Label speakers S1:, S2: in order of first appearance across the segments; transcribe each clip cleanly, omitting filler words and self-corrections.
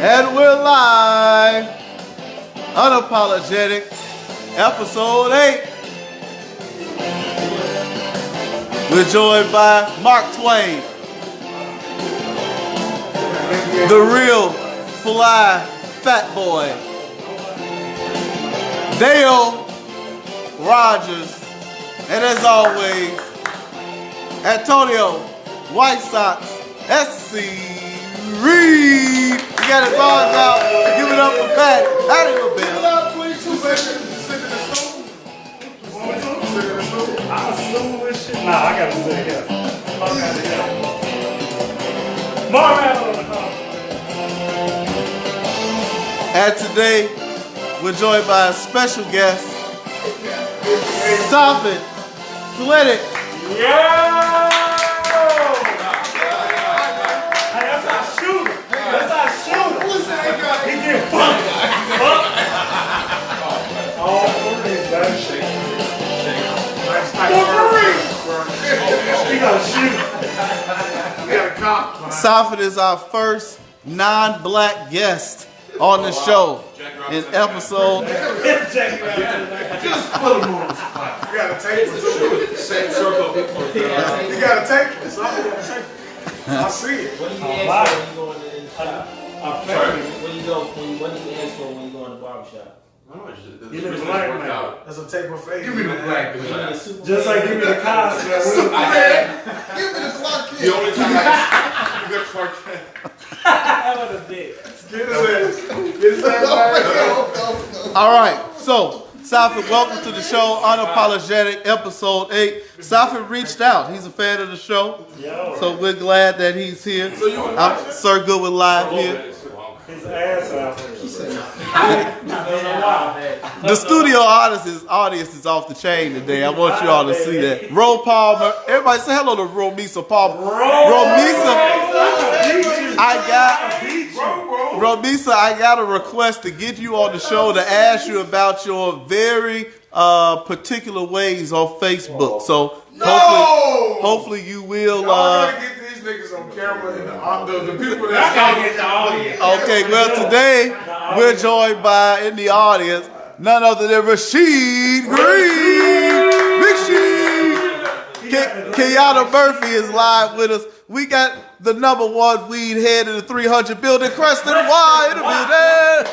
S1: And we're live. Unapologetic, episode 8. We're joined by Mark Twain, the real fly fat boy, Dale Rogers, and as always, Antonio White Sox SC Reed. You got his arms out. Give it up for Patty. How you been?
S2: I'm assuming with shit. Nah, I gotta say yeah. Mark out on the call.
S1: And today, we're joined by a special guest, Soffit Athletic.
S2: Yeah! Hey, that's our shooter. That's our shooter. He get bucked. All three, baby. He got a shoot. We got a cop.
S1: Soffit is our first non-black guest on the show in episode.
S2: Just put him on the spot. You gotta take this.
S3: Same circle.
S2: You gotta take this. I see it.
S3: What do you ask for when you go in the shop? When you ask for when you go in the barbershop?
S2: Give me the black man. That's a tape of face.
S3: Give me the black man.
S2: Just like give me the costume.
S4: Give me the Clark Kent.
S3: The only time I get Clark Kent.
S2: That was a dick. Get his ass back.
S1: All right, so Soffit, welcome to the show, Unapologetic, episode 8. Soffit reached out. He's a fan of the show, so we're glad that he's here. I'm Sir Goodwood live here.
S2: His ass out.
S1: The studio audience is off the chain today. I want you all to see that. Ro Palmer, everybody say hello to Romisa Palmer. Romisa, I got a request to get you on the show to ask you about your very particular ways on Facebook. So hopefully you will.
S4: Get these niggas on camera and the people that
S2: Get the audience.
S1: Okay, well today we're joined by in the audience none other than Rashid Green. Big Sheed. Kiana Murphy is live with us. We got the #1 weed head in the 300 building, Creston Y in the building.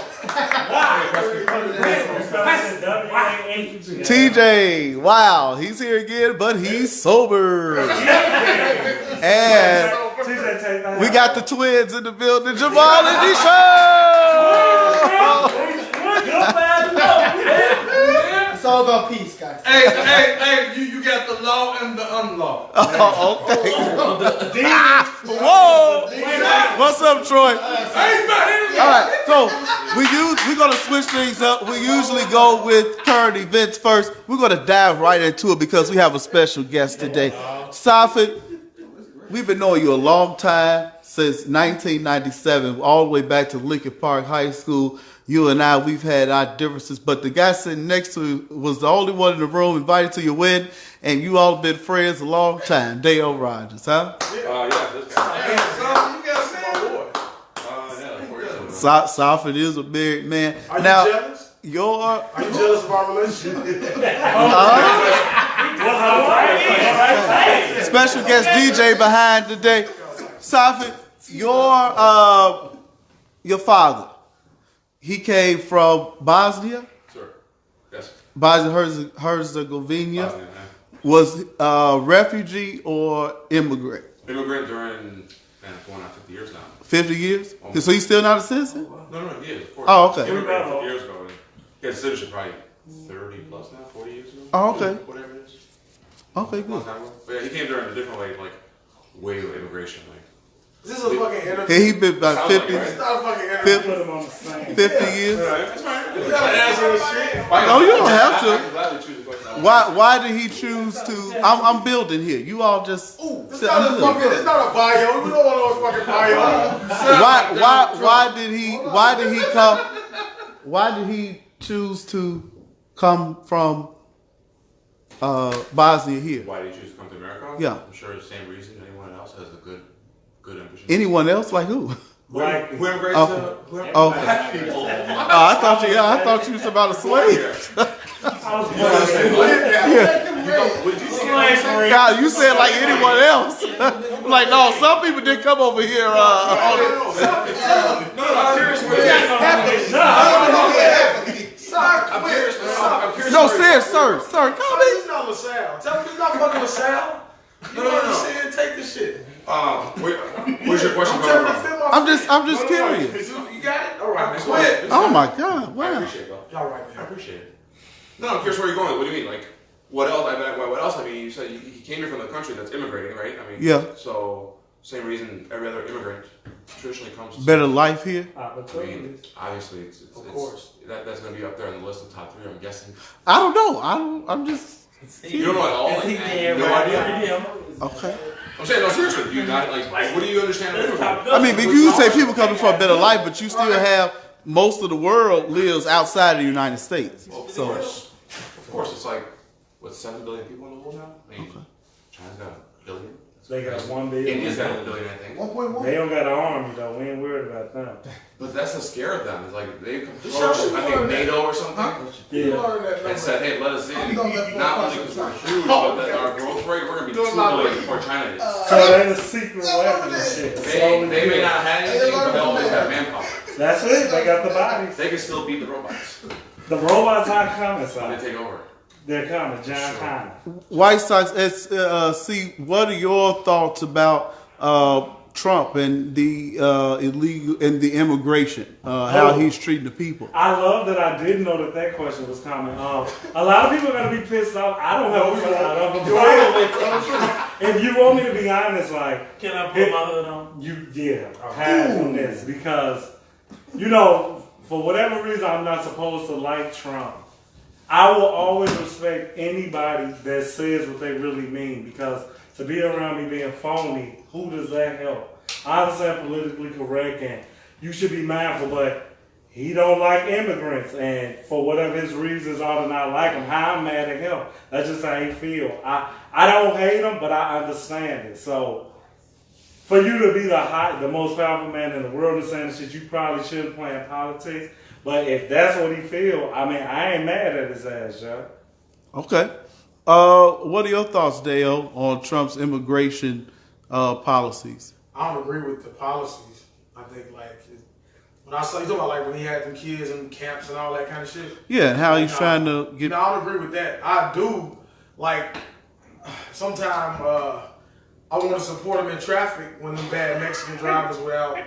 S1: TJ, wow, he's here again, but he's sober. And we got the twins in the building, Jamal and Nisha.
S4: It's all about peace, guys.
S5: Hey, you got the law and the unlaw.
S1: Oh, okay. Whoa! What's up, Troy? All right, so we're gonna switch things up. We usually go with current events first. We're gonna dive right into it because we have a special guest today. Soffit, we've been knowing you a long time, since 1997, all the way back to Lincoln Park High School. You and I, we've had our differences, but the guy sitting next to you was the only one in the room invited to your wedding, and you all been friends a long time. Dale Rogers, huh?
S5: Yeah, this guy.
S1: Soffit is a married man.
S4: Are you
S1: Now,
S4: jealous? Are you jealous of our relationship?
S1: Special guest DJ behind today. Soffit, your father, he came from Bosnia?
S5: Sir. Yes.
S1: Bosnia-Herzegovina.
S5: Bosnia,
S1: Was refugee or immigrant?
S5: Immigrant during, going on 50 years now.
S1: 50 years? So he's still not a citizen?
S5: No, yeah, of course.
S1: Oh, okay.
S5: Immigrant 50 years ago. He had citizenship probably 30 plus now, 40 years ago.
S1: Oh, okay.
S5: Whatever it is.
S1: Okay, good.
S5: But yeah, he came during a different way, like wave of immigration. Like,
S4: Is this a fucking interview?
S1: He been about 50,
S4: It's not a fucking interview.
S1: 50 years?
S5: that's fine.
S4: You gotta answer this shit.
S1: No, you don't have to.
S5: I can gladly choose a question.
S1: Why did he choose to? I'm building here. You all just.
S4: Ooh, it's not a bio. We don't want no fucking bio.
S1: Why did he choose to come from Bosnia here?
S5: Why did you choose to come to America?
S1: Yeah.
S5: I'm sure the same reason anyone else has a good ambition.
S1: Anyone else? Like who?
S2: Black
S5: Who
S2: people.
S5: immigrates
S1: Okay.
S5: black people?
S1: I thought you was about a slave.
S2: I was born
S5: Would you say
S1: God, you said like anyone else. Like, no, some people did come over here.
S5: No, I'm curious where I'm curious.
S1: No, sir, come
S4: Tell me it's not LaSalle. Tell me it's not fucking LaSalle. You know what I'm saying? Take this shit.
S5: Where's your question
S4: I'm telling you to
S5: coming
S4: fit
S5: from?
S4: my
S1: I'm just curious.
S4: You got it? All right, quit.
S1: Oh my God,
S5: I
S1: wow.
S5: appreciate it, bro.
S4: Y'all right
S5: I
S4: there.
S5: appreciate it. No, I'm curious where you're going. What do you mean? Like, what else? What else? I mean, you said he came here from the country that's immigrating, right? I mean,
S1: Yeah.
S5: So same reason every other immigrant traditionally comes. To
S1: Better life here.
S5: I mean, obviously, it's
S4: Of course.
S5: that's going to be up there on the list of top 3. I'm guessing.
S1: I don't know. I'm just
S5: You don't know at all.
S3: Is he
S5: Like,
S3: there
S5: no
S3: right
S5: idea.
S3: now?
S1: okay.
S5: I'm saying no seriously. Do you not like? What do you understand?
S1: I mean, if you say people coming for a better life, but you still have most of the world lives outside of the United States. So
S5: Of course, it's like what 7 billion people in the world now. I mean, China's got a billion.
S2: They got 1 billion.
S5: India's got a billion, I think.
S4: 1.1.
S2: They don't got an army though. We ain't worried about them.
S5: But that's the scare of them. It's like they approached,
S4: Show me
S5: I think,
S4: one.
S5: NATO or something,
S4: You
S2: Yeah.
S4: learn that
S5: and
S4: number.
S5: said, "Hey, let us in."
S4: I'm gonna let
S5: Not
S4: one
S5: only because we're
S4: person-
S5: huge, but that our growth rate, we're gonna be 2 billion before China is.
S2: So they the secret weapon and shit.
S5: They may not have anything, but they'll always have manpower.
S2: That's it. They got the bodies.
S5: They can still beat the robots
S2: The robots aren't coming,
S5: when
S2: son.
S5: they take over.
S2: They're coming. John Connor.
S1: White Sox SC, what are your thoughts about Trump and the illegal and the immigration? How he's treating the people?
S2: I love that I didn't know that question was coming. A lot of people are gonna be pissed off. I don't have a problem with it. If you want me to be honest, like,
S3: Can I put my hood on?
S2: pass on this because, you know, for whatever reason, I'm not supposed to like Trump. I will always respect anybody that says what they really mean because to be around me being phony, who does that help? I understand politically correct and you should be mindful, but he don't like immigrants and for whatever his reasons are to not like him, how I'm mad at him. That's just how he feel. I don't hate him, but I understand it. So for you to be the most powerful man in the world and saying shit, you probably shouldn't play in politics. But if that's what he feel, I mean, I ain't mad at his ass, y'all.
S1: Okay. What are your thoughts, Dale, on Trump's immigration policies?
S4: I don't agree with the policies. I think when I saw you talking about like when he had them kids in camps and all that kind of shit.
S1: Yeah, and how he's trying to get.
S4: No, I don't agree with that. I do like sometimes I want to support them in traffic when them bad Mexican drivers without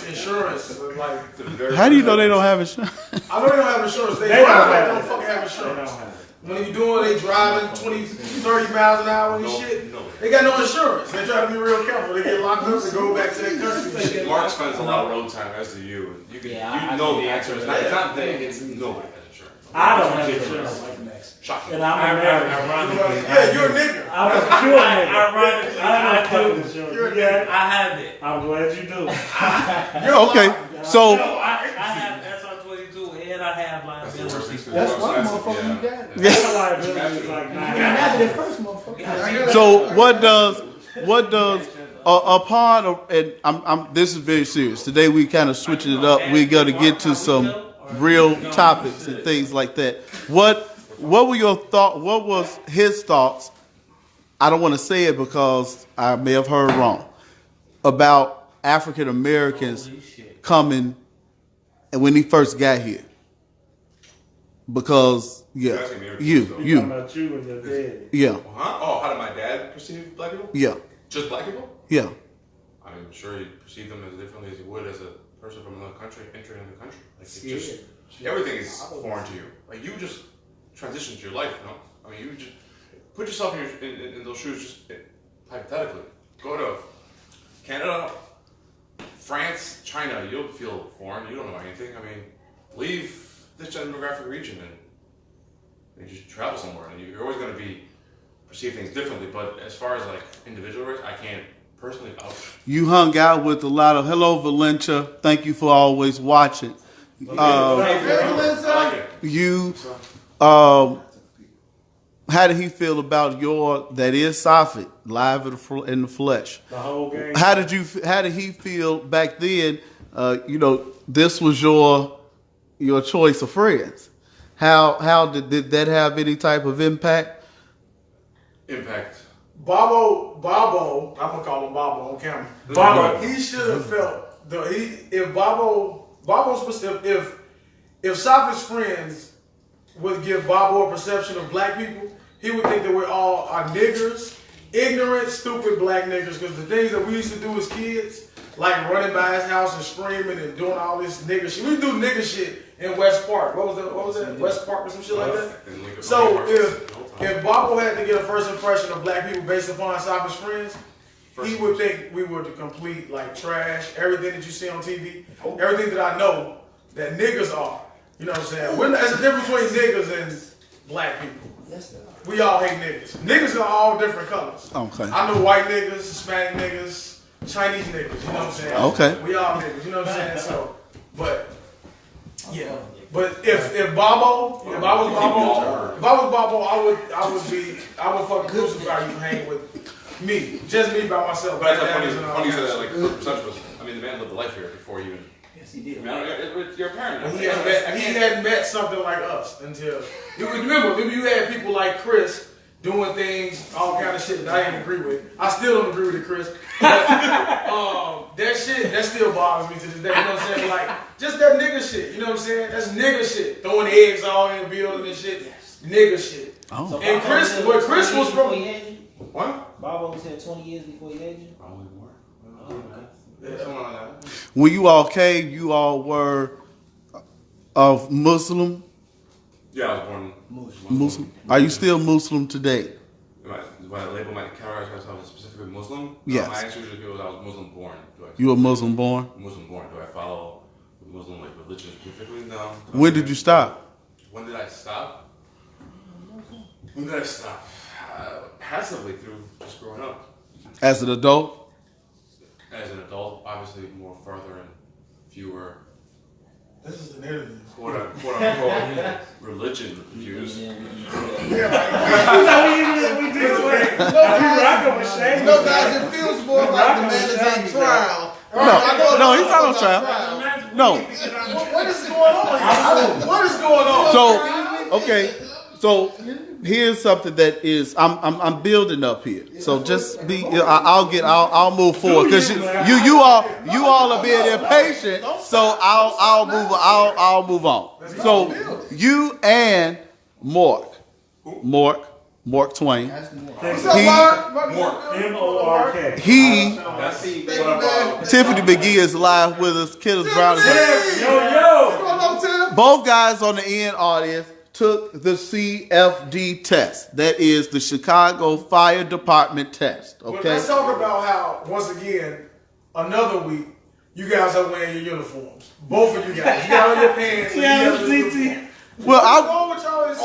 S4: insurance. Like,
S1: How do you know they don't have insurance?
S4: I know they don't have insurance. They
S2: They don't
S4: drive,
S2: have
S4: they don't
S2: it.
S4: fucking have
S2: They
S4: insurance.
S2: don't have it.
S4: When you doing, they driving 20, 30 miles an hour and shit. They got no insurance. They try to be real careful. They get locked up and go back to their country and shit.
S5: Mark spends a lot of road time, as do you. You can, you know the answer. It's not they. It's nobody has insurance.
S2: I don't have insurance.
S5: Shocking.
S2: And I'm a nigga.
S3: Ironically,
S4: Yeah, you're a nigga.
S2: I'm a pure nigga.
S3: Ironically,
S2: I
S3: I
S2: don't have
S3: do.
S2: insurance. You got it?
S3: I have it.
S2: I'm glad you do.
S1: Okay, so
S3: No, I have SR22 and I have liability.
S6: That's why, motherfucker, you got it.
S2: That's a liability is like
S6: You
S2: nine.
S6: got it first, motherfucker.
S1: so what does upon and I'm this is very serious. Today we kind of switching it up. We're gonna get to some real topics and things like that. What were your thought? What was his thoughts? I don't want to say it because I may have heard wrong about African Americans coming and when he first got here. Because
S5: You're
S1: you
S2: Talking about you and your daddy.
S1: yeah
S5: Huh? Oh, how did my dad perceive black people?
S1: yeah
S5: Just black people?
S1: yeah.
S5: I'm sure he perceived them as differently as he would as a person from another country entering the country. Like it's just everything is foreign to you. Like you just transitioned your life, you know? I mean, you just put yourself in those shoes. Just hypothetically, go to Canada, France, China. You'll feel foreign. You don't know anything. I mean, leave this demographic region and just travel somewhere, and you're always going to be perceive things differently. But as far as like individual race, I can't personally vouch.
S1: You hung out with a lot of hello Valencia. Thank you for always watching.
S5: I like it.
S1: You how did he feel about your that is Safed live in the flesh?
S2: The whole game.
S1: How did he feel back then this was your choice of friends. How did that have any type of impact?
S5: Impact.
S4: Babo, I'm gonna call him Babo on camera.
S2: Babo.
S4: He should have felt if Safi's friends would give Babo a perception of black people, he would think that we're all are niggers, ignorant, stupid black niggers. Because the things that we used to do as kids, like running by his house and screaming and doing all this nigger shit. We do nigger shit in West Park. What was that? West Park or some shit like that? So if Babo had to get a first impression of black people based upon Safi's friends, he would think we were the complete like trash. Everything that you see on TV, everything that I know that niggas are. You know what I'm saying? There's a difference between niggas and black people. We all hate niggas. Niggas are all different colors.
S1: Okay.
S4: I know white niggas, Hispanic niggas, Chinese niggas. You know what I'm saying?
S1: Okay.
S4: We all niggas. You know what I'm saying? So, but yeah. But if I was Babo, I would fucking crucify you hanging with me, just me by myself.
S5: But that's funny you said that. Like perception was, I mean, the man lived the life here before he even.
S3: Yes, he did.
S5: I mean, you're a parent now.
S4: He hadn't met something like us until you remember you had people like Chris doing things, all kind of shit that I didn't agree with. I still don't agree with it, Chris. But, that still bothers me to this day. You know what I'm saying? Like just that nigga shit. You know what I'm saying? That's nigga shit. Throwing eggs all in the building and shit. Nigga shit.
S1: Oh.
S3: So
S4: And Chris was from.
S5: What?
S3: Babo was here 20 years before he had you?
S5: Probably more.
S4: Yeah,
S5: Something like that.
S1: When you all came, you all were of Muslim.
S5: Yeah, I was born
S1: Muslim. Are you still Muslim today?
S5: Do I label categorize myself as specifically Muslim?
S1: Yes.
S5: My answer usually was I was Muslim born.
S1: You were Muslim born.
S5: Muslim born. Do I follow the Muslim religion specifically? No.
S1: When did you stop?
S5: When did I stop? When did I stop? Passively through just growing up.
S1: As an adult?
S5: As an adult, obviously more further and fewer
S4: This is an interview.
S5: quote unquote religion views.
S2: We did it.
S6: No, guys, it feels more like the man is on trial.
S1: No, he's not on trial. No.
S4: What is going on? What is going on?
S1: So, okay. So here's something that is I'm building up here. So just be I'll move forward because you all are being impatient. So I'll move on. So you and Mork Twain.
S6: What's up, Mark?
S2: M-O-R-K.
S1: Tiffany McGee is live with us. Kenneth Brown is
S2: Yo.
S6: What's going on, Tim?
S1: both guys on the end audience took the CFD test. That is the Chicago Fire Department test.
S4: But
S1: Okay.
S4: let's talk about how, once again, another week, you guys are wearing your uniforms. Both of you guys. You got on your pants. and you got on your uniform.
S1: Well,
S4: What's wrong with y'all in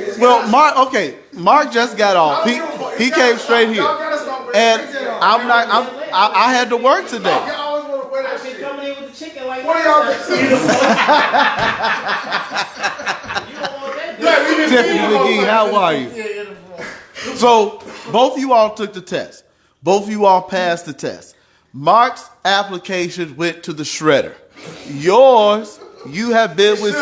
S4: CCA?
S1: Well, Mark just got off. He came straight here, and I had to work today.
S4: Y'all always want to wear that
S3: I've been
S4: shit.
S3: coming in with the chicken like
S4: What are y'all
S3: that.
S4: doing?
S3: You don't want that?
S1: Tiffany McGee, how are you? So both of you all took the test. Both of you all passed the test. Mark's application went to the shredder. Yours, you have been with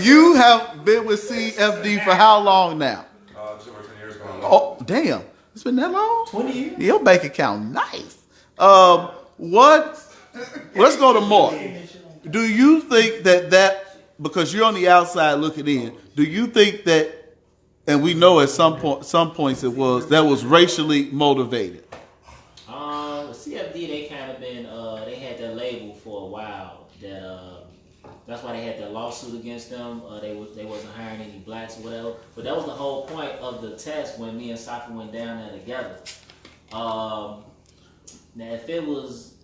S1: you have been with CFD for how long now?
S5: Just over 10 years ago.
S1: Oh, damn. It's been that long?
S3: 20 years?
S1: Your bank account, nice. Let's go to Mark. Do you think that, because you're on the outside looking in, do you think that, and we know at some points that was racially motivated?
S3: CFD, they kind of been, they had that label for a while. That's why they had that lawsuit against them. They wasn't hiring any blacks or whatever. But that was the whole point of the test when me and Safi went down there together. Now, if it was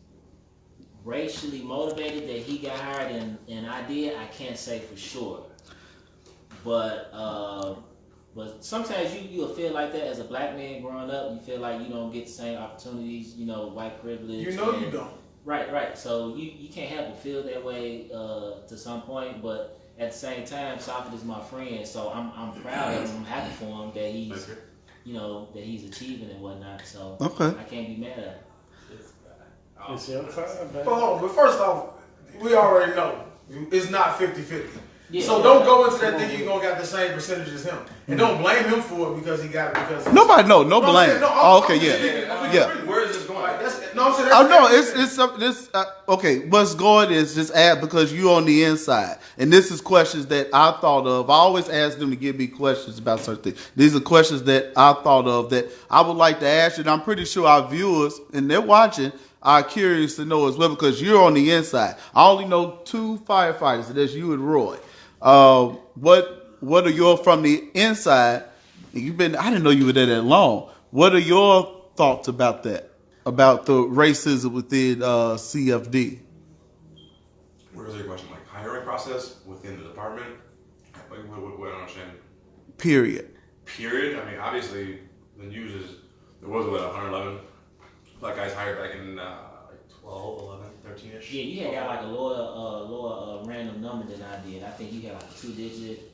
S3: racially motivated that he got hired and I did, I can't say for sure. But sometimes you'll feel like that as a black man growing up. You feel like you don't get the same opportunities, white privilege.
S4: You know you don't.
S3: Right. So you can't help but feel that way to some point, but at the same time, Safi is my friend, so I'm proud of him. I'm happy for him that he's that he's achieving and whatnot. So
S1: Okay.
S3: I can't be mad at him.
S2: It's your time,
S4: But hold on, but first off, we already know it's not 50-50.
S3: Yeah,
S4: So don't go into that thinking you're gonna get the same percentage as him, and don't blame him for it because he got it because
S1: Nobody, no blame.
S4: I'm
S1: Okay,
S4: saying,
S1: yeah.
S5: Where is this going?
S4: Like, I'm saying,
S1: Oh no, it's this. Okay, what's going is just add because you on the inside, and this is questions that I thought of. I always ask them to give me questions about certain things. These are questions that I thought of that I would like to ask you. And I'm pretty sure our viewers and they're watching are curious to know as well because you're on the inside. I only know 2 firefighters, and that's you and Roy. What are your from the inside? You've been. I didn't know you were there that long. What are your thoughts about that? About the racism within CFD?
S5: What is your question? Like hiring process within the department? Like, what I don't understand.
S1: Period.
S5: Period. I mean, obviously, the news is there was 111 black guys hired back in like 12, 11, 13ish.
S3: Yeah, you had got like a lower random number than I did. I think you had like a 2-digit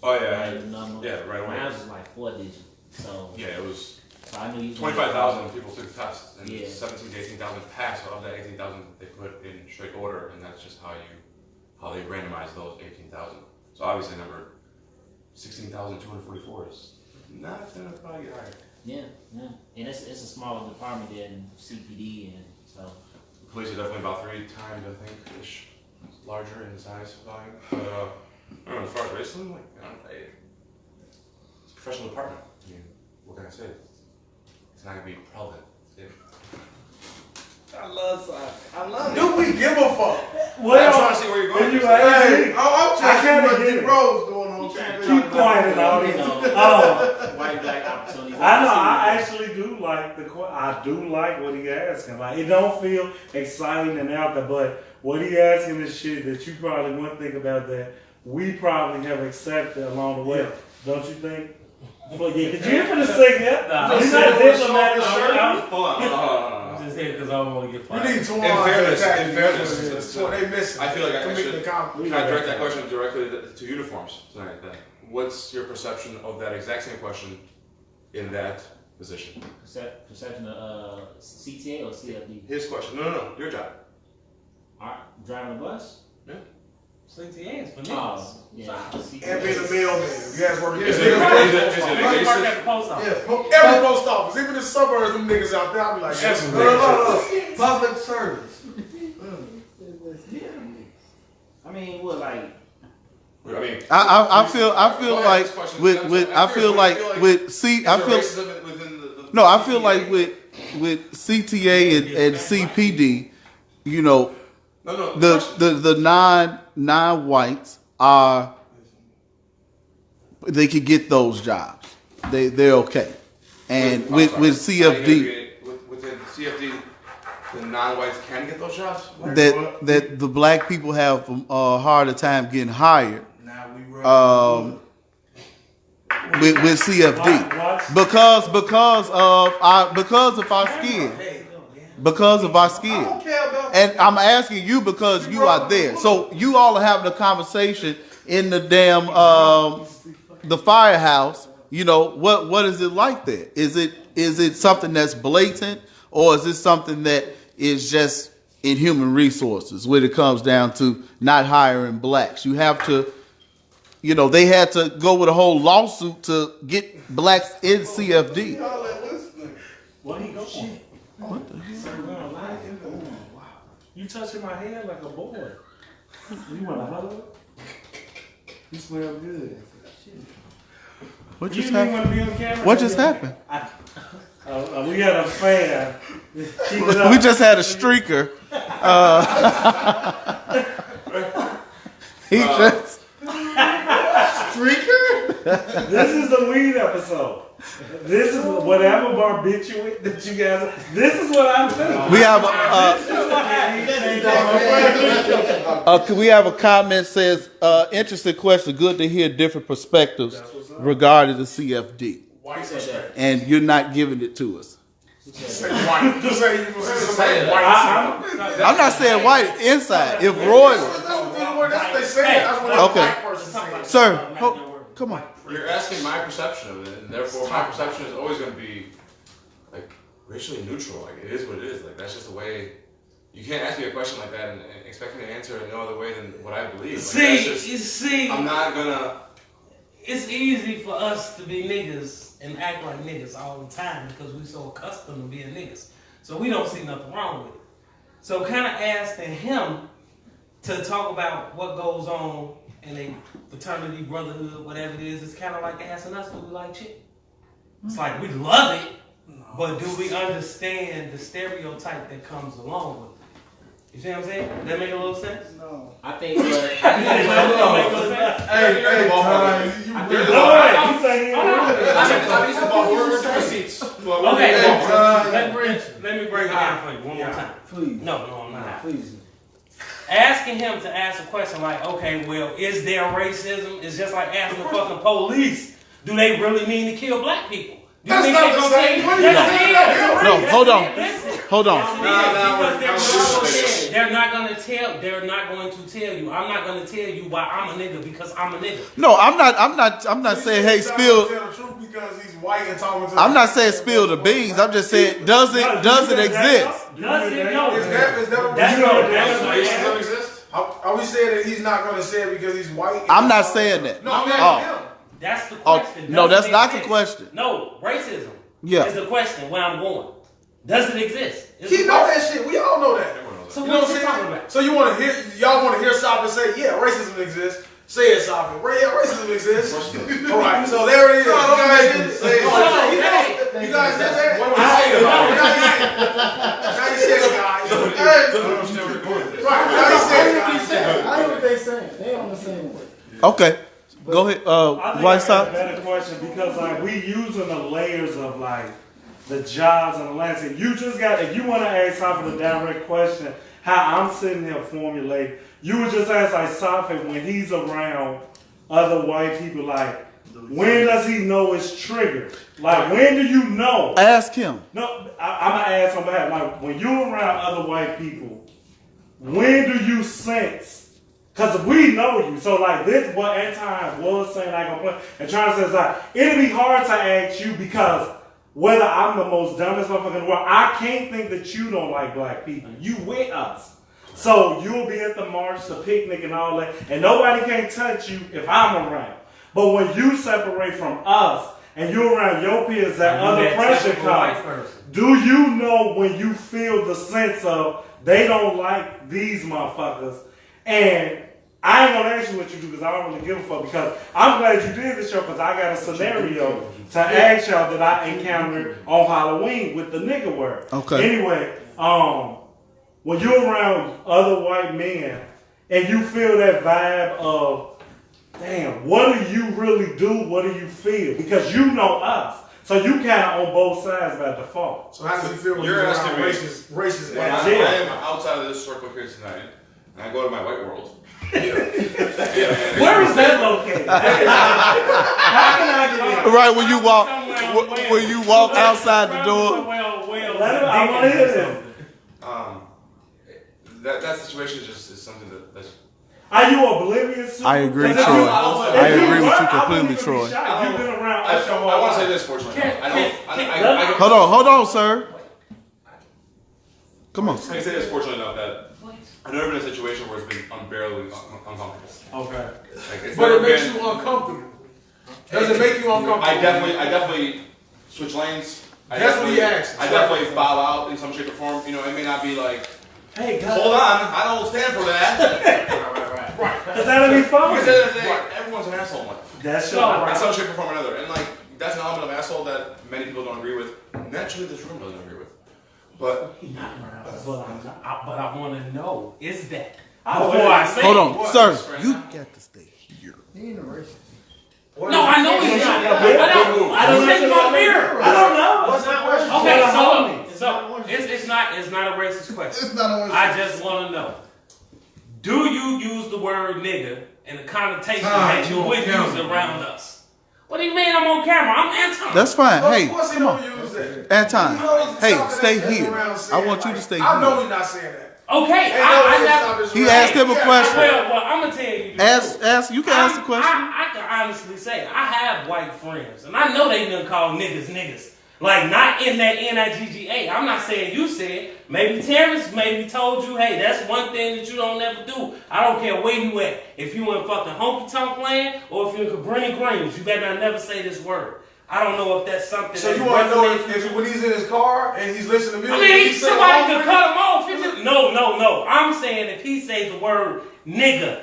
S3: random number.
S5: Yeah, right away.
S3: Mine was like 4-digit. So
S5: Yeah, it was
S3: so I knew you.
S5: 25,000 people took the test, and
S3: Yeah.
S5: 17 to 18,000 passed. So of that 18,000, they put in straight order, and that's just how they randomized those 18,000. So obviously, number 16,244 is not gonna probably get hired.
S3: Yeah, and it's a smaller department than CPD, and so.
S5: The police are definitely about 3 times, I think, ish, larger in size volume. But I don't know, as far as racism, like, I don't know, it's a professional department. I mean, what can I say? It's not gonna be relevant.
S6: I love it.
S4: do we give a fuck?
S5: I'm trying to see where you're going.
S2: You
S5: with
S2: ask
S5: this.
S2: me.
S4: I'm trying to see
S2: kinda
S4: what
S2: get
S4: D
S2: it.
S4: Rose going on.
S2: Keep quiet about it.
S3: White black opportunities.
S2: I know. I actually do like I do like what he asking. Like it don't feel exciting and out there, but what he asking is shit that you probably wouldn't think about that we probably have accepted along the way. Don't you think? But yeah, could you hear for the second?
S7: Nah,
S2: He's not a diplomat.
S5: Hold on.
S7: I'm just here because I don't want to get
S4: You
S7: fired.
S4: need
S5: In
S4: Twan
S5: fairness,
S4: to attack
S5: in
S4: you.
S5: fairness,
S4: That's what they missing.
S5: I feel like I
S4: To make
S5: should.
S4: the
S5: Can I direct that question directly to uniforms tonight? Then, what's your perception of that exact same question in that position?
S3: Perception of CTA or CFD?
S5: His question. No, your job.
S3: Driving a bus?
S5: Yeah.
S7: CTAs for niggas.
S3: Oh, yeah.
S4: And being a mailman. If you guys work
S5: Is
S4: at
S5: it
S7: Work
S5: adjacent?
S7: at the post office.
S4: every post office, even the suburbs, them niggas out there, I'll be like, yes,
S6: Public service.
S3: I mean, what like?
S5: I mean,
S1: I feel like with I feel like with CTA and CPD, you know, the non-whites are they could get those jobs. They're okay. And with CFD,
S5: within CFD, the non-whites can get those jobs.
S1: that the black people have a harder time getting hired. With CFD because of our skin. Because of our skin. And I'm asking you because you are there. So you all are having a conversation in the damn the firehouse. You know, what is it like there? Is it something that's blatant, or is it something that is just in human resources when it comes down to not hiring blacks? You have to, you know, they had to go with a whole lawsuit to get blacks in CFD.
S2: What he go for? What the hell? You touching my hand like a boy. You want a hug? You smell good.
S1: What
S2: You
S1: just
S2: didn't
S1: happened?
S2: want to be on camera?
S1: What just happened?
S2: We got a fan. Keep it up.
S1: We just had a streaker. He just
S4: streaker?
S2: This is the weed episode. This is whatever barbiturate that you guys. This is what I'm doing.
S1: we have a comment says interesting question. Good to hear different perspectives regarding the CFD. And you're not giving it to us.
S4: Just say white.
S1: I'm not saying white inside. If Roy was. Okay. Sir, come on.
S5: You're asking my perception of it, and therefore my perception is always going to be like racially neutral. Like it is what it is. Like that's just the way. You can't ask me a question like that and expect me to answer it no other way than what I believe. Like, I'm not gonna.
S7: It's easy for us to be niggas and act like niggas all the time because we're so accustomed to being niggas. So we don't see nothing wrong with it. So kind of asking him to talk about what goes on in a fraternity, brotherhood, whatever it is, it's kind of like asking us, do we like shit? It's like we love it, but do we understand the stereotype that comes along with it? You see what I'm saying? Does that make a little sense?
S6: No.
S3: I think.
S7: Does that make a little sense?
S4: Hey,
S7: Let me break it down for you one more time.
S6: Please.
S7: No, I'm not.
S6: Please.
S7: Asking him to ask a question like, okay, well, is there racism? It's just like asking the fucking police, do they really mean to kill black people? Do you think they're gonna say
S1: No, hold on. Hold on.
S7: Because they're not going to tell you. I'm not going to tell you why I'm a nigga because I'm a nigga.
S1: No, I'm not saying, hey, spill.
S4: Tell the truth because he's white and talking to.
S1: I'm not saying spill the beans. I'm just saying, does it exist?
S7: Does it? No.
S4: Is that
S7: That's
S5: Racism exists?
S4: Are we saying that he's not going to say it because he's white?
S1: I'm not saying that.
S4: No, I'm asking him.
S7: That's the
S1: Oh,
S7: question.
S1: no,
S7: Does
S1: that's
S7: it
S1: not the
S7: exist?
S1: question.
S7: No, racism
S1: Yeah.
S7: is the question when I'm going. Does it exist?
S4: He know that shit. We all know that.
S7: So
S4: You know
S7: what
S4: what
S7: are
S4: I'm
S7: you talking
S4: saying?
S7: about?
S4: So you want to hear? Y'all want to hear Sopin say, "Yeah, racism exists." Say it, Sopin. Yeah, racism exists. All right. So there it is. You guys did say it. You guys did that.
S5: What are we saying about it?
S4: Now you said it, guys. Right. Now you said it, guys.
S6: I know what they saying. They on the same way.
S1: Okay. Go ahead.
S2: I think
S1: White
S2: I got a
S1: Sox.
S2: better question because like we using the layers of like the jobs and the landscape. You just got if you want to ask Sopin the direct question, how I'm sitting here formulating, you would just ask like Sopin when he's around other white people, like when does he know it's triggered? Like when do you know?
S1: Ask him.
S2: No, I'm gonna ask on behalf. Like when you're around other white people, when do you sense? Because we know you. So, like, this what Anton was saying, I gonna play, and trying to say, it's like, it'll be hard to ask you because whether I'm the most dumbest motherfucker in the world, I can't think that you don't like black people. You with us. So, you'll be at the march, the picnic, and all that, and nobody can touch you if I'm around. But when you separate from us, and you're around your peers, that other pressure comes, do you know when you feel the sense of they don't like these motherfuckers? And I ain't gonna ask you what you do because I don't really give a fuck because I'm glad you did this show because I got a scenario to ask y'all that I encountered on Halloween with the nigga word.
S1: Okay.
S2: Anyway, when you're around other white men and you feel that vibe of, damn, what do you really do? What do you feel? Because you know us. So you kind of on both sides by default.
S4: So how does he feel when
S5: You're
S4: you're
S5: asking
S4: around
S5: me.
S4: racist
S5: When
S4: ass?
S5: I am outside of this circle here tonight, and I go to my white world.
S2: Where is that located? How can I get in?
S1: Right when you walk outside the door.
S2: I want to hear this.
S5: That situation is something that's.
S2: Are you oblivious to?
S1: I agree,
S2: Because if
S1: Troy.
S2: you-
S1: I
S2: if you
S1: agree with
S2: weren't,
S1: you
S2: I
S1: completely,
S2: wouldn't even be
S1: Troy.
S2: shocked. You've been around us your
S5: I
S2: whole
S5: want to say
S2: life.
S5: this, fortunately.
S1: Hold on, sir. Come on.
S5: I can say this, fortunately enough, that I've never been in a situation where it's been unbearably uncomfortable.
S2: Okay.
S5: Like, it's
S4: But
S5: never
S4: it makes
S5: been-
S4: you uncomfortable. Does it make you uncomfortable?
S5: I definitely switch lanes.
S4: That's what he asked.
S5: I definitely bow out in some shape or form. You know, it may not be like,
S2: Hey, guys.
S5: hold on, I don't stand for that.
S4: Right.
S2: Because that'll be fun.
S5: Because at the end of the day, everyone's an asshole in life.
S2: That's
S7: So,
S2: your
S5: In some shape or form or another. And like, that's an element of asshole that many people don't agree with. Naturally, this room doesn't agree with. But
S7: But I want to know, is that?
S2: Oh,
S7: Before I say
S1: Hold
S7: it.
S1: on, sir. You got to stay here.
S6: He ain't a racist.
S7: No, I know he's not. I don't think my mirror.
S2: I don't know.
S4: What's that question?
S7: Okay, so it's not a racist question.
S6: It's not a racist.
S7: I just want to know: do you use the word nigga in the connotation that you would use around us? What do you mean I'm on camera? I'm Anton.
S1: That's fine. Hey,
S4: Of course he
S1: come
S4: don't
S1: on.
S4: use that.
S1: Anton.
S4: He knows
S1: Hey,
S4: something
S1: stay
S4: that's
S1: here.
S4: around
S1: I
S4: saying,
S1: want you to
S4: like,
S1: stay
S4: I know
S1: here.
S4: he's not saying that.
S7: Okay,
S4: Ain't no
S7: I
S4: way
S7: never.
S4: stop his
S1: He
S4: real-
S1: asked him a question.
S7: Well, I'm gonna tell you.
S1: Ask. You can ask the question.
S7: I can honestly say I have white friends, and I know they done call niggas niggas Like, not in that N-I-G-G-A. I'm not saying you said. Maybe Terrence maybe told you, hey, that's one thing that you don't never do. I don't care where you at. If you in fucking honky tonk land or if you in Cabrini Greens, you better not never say this word. I don't know if that's something.
S4: So
S7: that
S4: you want to know
S7: resonates with
S4: if
S7: you.
S4: when he's in his car and he's listening to
S7: I
S4: music?
S7: mean,
S4: he say
S7: somebody
S4: along
S7: could
S4: with
S7: cut him off. No. I'm saying if he say the word nigger,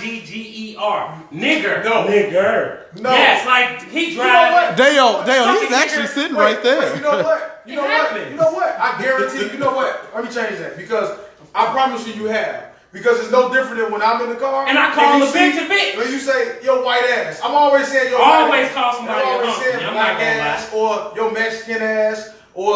S7: N-I-G-G-E-R, nigger.
S4: No.
S2: Nigger.
S4: No.
S7: Yes, like he
S4: You know what?
S7: drives.
S1: Dale,
S7: Fucking
S1: he's actually
S7: nigger.
S1: sitting
S4: Wait,
S1: right there.
S4: wait, you know what? You
S7: It
S4: know what?
S7: happens.
S4: You know what? I guarantee. You know what? Let me change that because I promise you have. Because it's no different than when I'm in the car.
S7: And I call
S4: you
S7: a bitch a bitch.
S4: When you say your white ass, I'm always saying your
S7: Always
S4: white ass.
S7: call somebody
S4: I'm
S7: a
S4: always
S7: hunky.
S4: saying
S7: I'm
S4: black
S7: not gonna
S4: ass or your Mexican ass or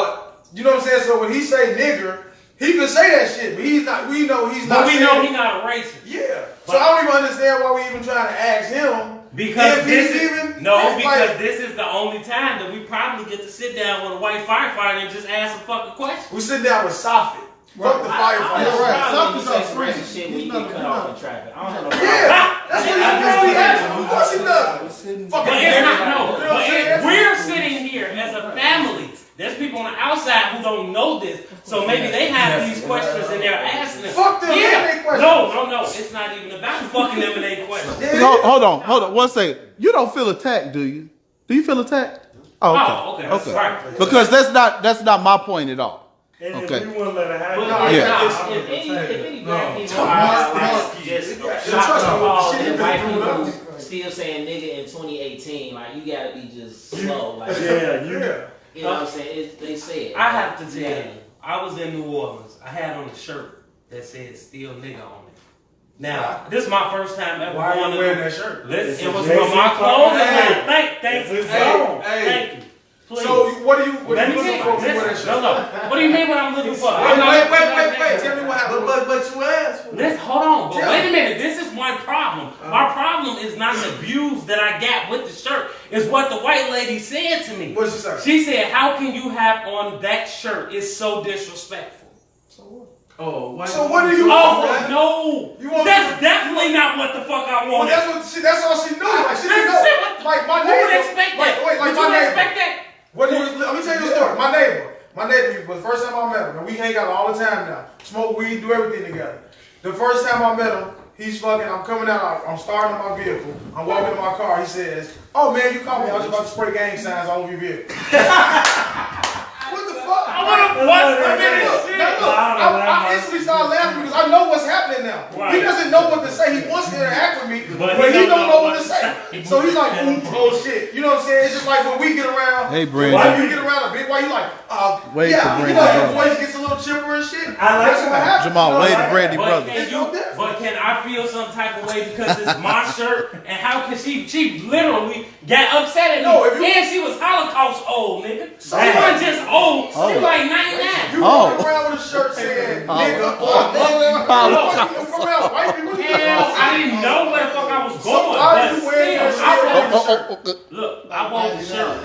S4: you know what I'm saying. So when he say nigger, he can say that shit, but he's not. We know he's not.
S7: But we
S4: saying
S7: know
S4: it.
S7: he's not a racist.
S4: Yeah. So I don't even understand why we even trying to ask him.
S7: Because
S4: if
S7: this
S4: he's
S7: is,
S4: even
S7: no,
S4: like,
S7: because this is the only time that we probably get to sit down with a white firefighter and just ask some fucking questions.
S4: we sit down with Soffit. Fuck the firefighter.
S6: You're right.
S3: Probably
S6: Something's
S3: say some
S6: up
S3: racist shit when
S6: He's
S3: you
S6: not-
S3: get cut
S6: he's
S3: off
S6: not-
S3: in traffic. I don't have no
S4: Yeah, that's what he does. Of course he does. Fucking
S7: But it's not, no,
S4: You know what
S7: but
S4: I'm saying?
S7: we're sitting here as a family. There's people on the outside who don't know this, so maybe they have these questions and they're asking them.
S4: Fuck them and they questions.
S7: No. It's not even about fucking them and they questions.
S1: Hold on. 1 second. You don't feel attacked, do you? Do you feel attacked?
S7: Oh, okay. Right.
S1: Because that's not my point at all.
S2: And
S1: Okay.
S2: if we wouldn't let it happen,
S3: But
S1: Yeah.
S3: if any black people are like, just shocked appalled that white people still saying nigga in 2018, like you gotta be just slow. Like,
S2: yeah,
S4: Yeah.
S2: you.
S3: you know what I'm saying? They say it.
S7: I have to tell you, I was in New Orleans. I had on a shirt that said "Still Nigga" on it. Now, this is my first time ever
S4: Why are
S7: going
S4: you
S7: to.
S4: wearing that shirt?
S7: Listen, it was
S2: Jay-Z
S7: from my
S2: song.
S7: clothing
S4: Hey.
S7: line. Thank you.
S2: It's his
S7: Hey,
S2: song.
S7: thank you. Please.
S4: So what are you
S7: Let me
S4: looking
S7: tell
S4: for
S7: you.
S4: with that
S7: Listen,
S4: shirt?
S7: no. What do you mean what I'm looking for?
S4: Wait,
S7: I'm not looking for
S4: wait.
S7: that
S4: Tell me what happened.
S6: But you asked for it.
S7: Listen, hold on. But
S4: Tell
S7: wait
S4: me.
S7: a minute. This is my problem. My problem is not the views that I got with the shirt. It's what the white lady said to me.
S4: What'd she say?
S7: She said, "How can you have on that shirt? It's so disrespectful."
S6: Oh, why?
S4: So what do you
S7: Oh
S4: want? man?
S7: no!
S4: You want
S7: That's definitely not what the fuck I
S4: Well,
S7: wanted.
S4: that's all she knew. Like she didn't know. Like my
S7: Who would
S4: neighbor.
S7: expect
S4: like,
S7: that?
S4: Wait, like
S7: Would
S4: my
S7: you
S4: neighbor.
S7: expect that?
S4: What do you? Let me tell you a story. My neighbor, was the first time I met him, and we hang out all the time now. Smoke weed, do everything together. The first time I met him, he's fucking. I'm coming out. I'm starting my vehicle. I'm walking to my car. He says, "Oh man, you called me. I was about to spray gang signs all over your vehicle." What the fuck?
S7: I want to bust
S4: Now
S7: him in his
S4: look,
S7: shit.
S4: now look, I instantly started laughing because I know what's happening now. He
S7: Right.
S4: doesn't know what to say. He wants to interact with me,
S7: But
S4: but
S7: he
S4: he don't
S7: don't
S4: know what to say. So he's like,
S7: Okay.
S4: oh shit. You know what I'm saying? It's just like when we get around.
S1: Hey,
S4: Why
S1: Brandon.
S4: you get around a big? Why you like?
S1: Wait
S4: Yeah,
S1: for
S4: you
S1: Brandy
S4: know your
S1: Brothers.
S4: voice gets a little chipper and shit.
S2: I like
S4: That's what
S2: that.
S4: happens.
S1: Jamal,
S4: You know,
S1: wait
S4: like-
S1: to Brandy
S7: But
S1: Brothers.
S7: can I feel some type of way because it's my shirt? And how can she literally got upset at me?
S4: No, if you-
S7: And she was Holocaust old, nigga.
S4: So
S7: She
S4: what?
S7: wasn't just old. She
S1: Oh.
S7: like 99.
S4: You
S1: Oh.
S4: walk around with a shirt saying
S1: Oh.
S4: nigga or white people.
S7: Hell, I didn't know where the fuck I was going.
S4: So why
S7: but
S4: you wearing
S7: still,
S4: that
S7: I
S4: shirt?
S7: wore the shirt. Look, I wore the shirt.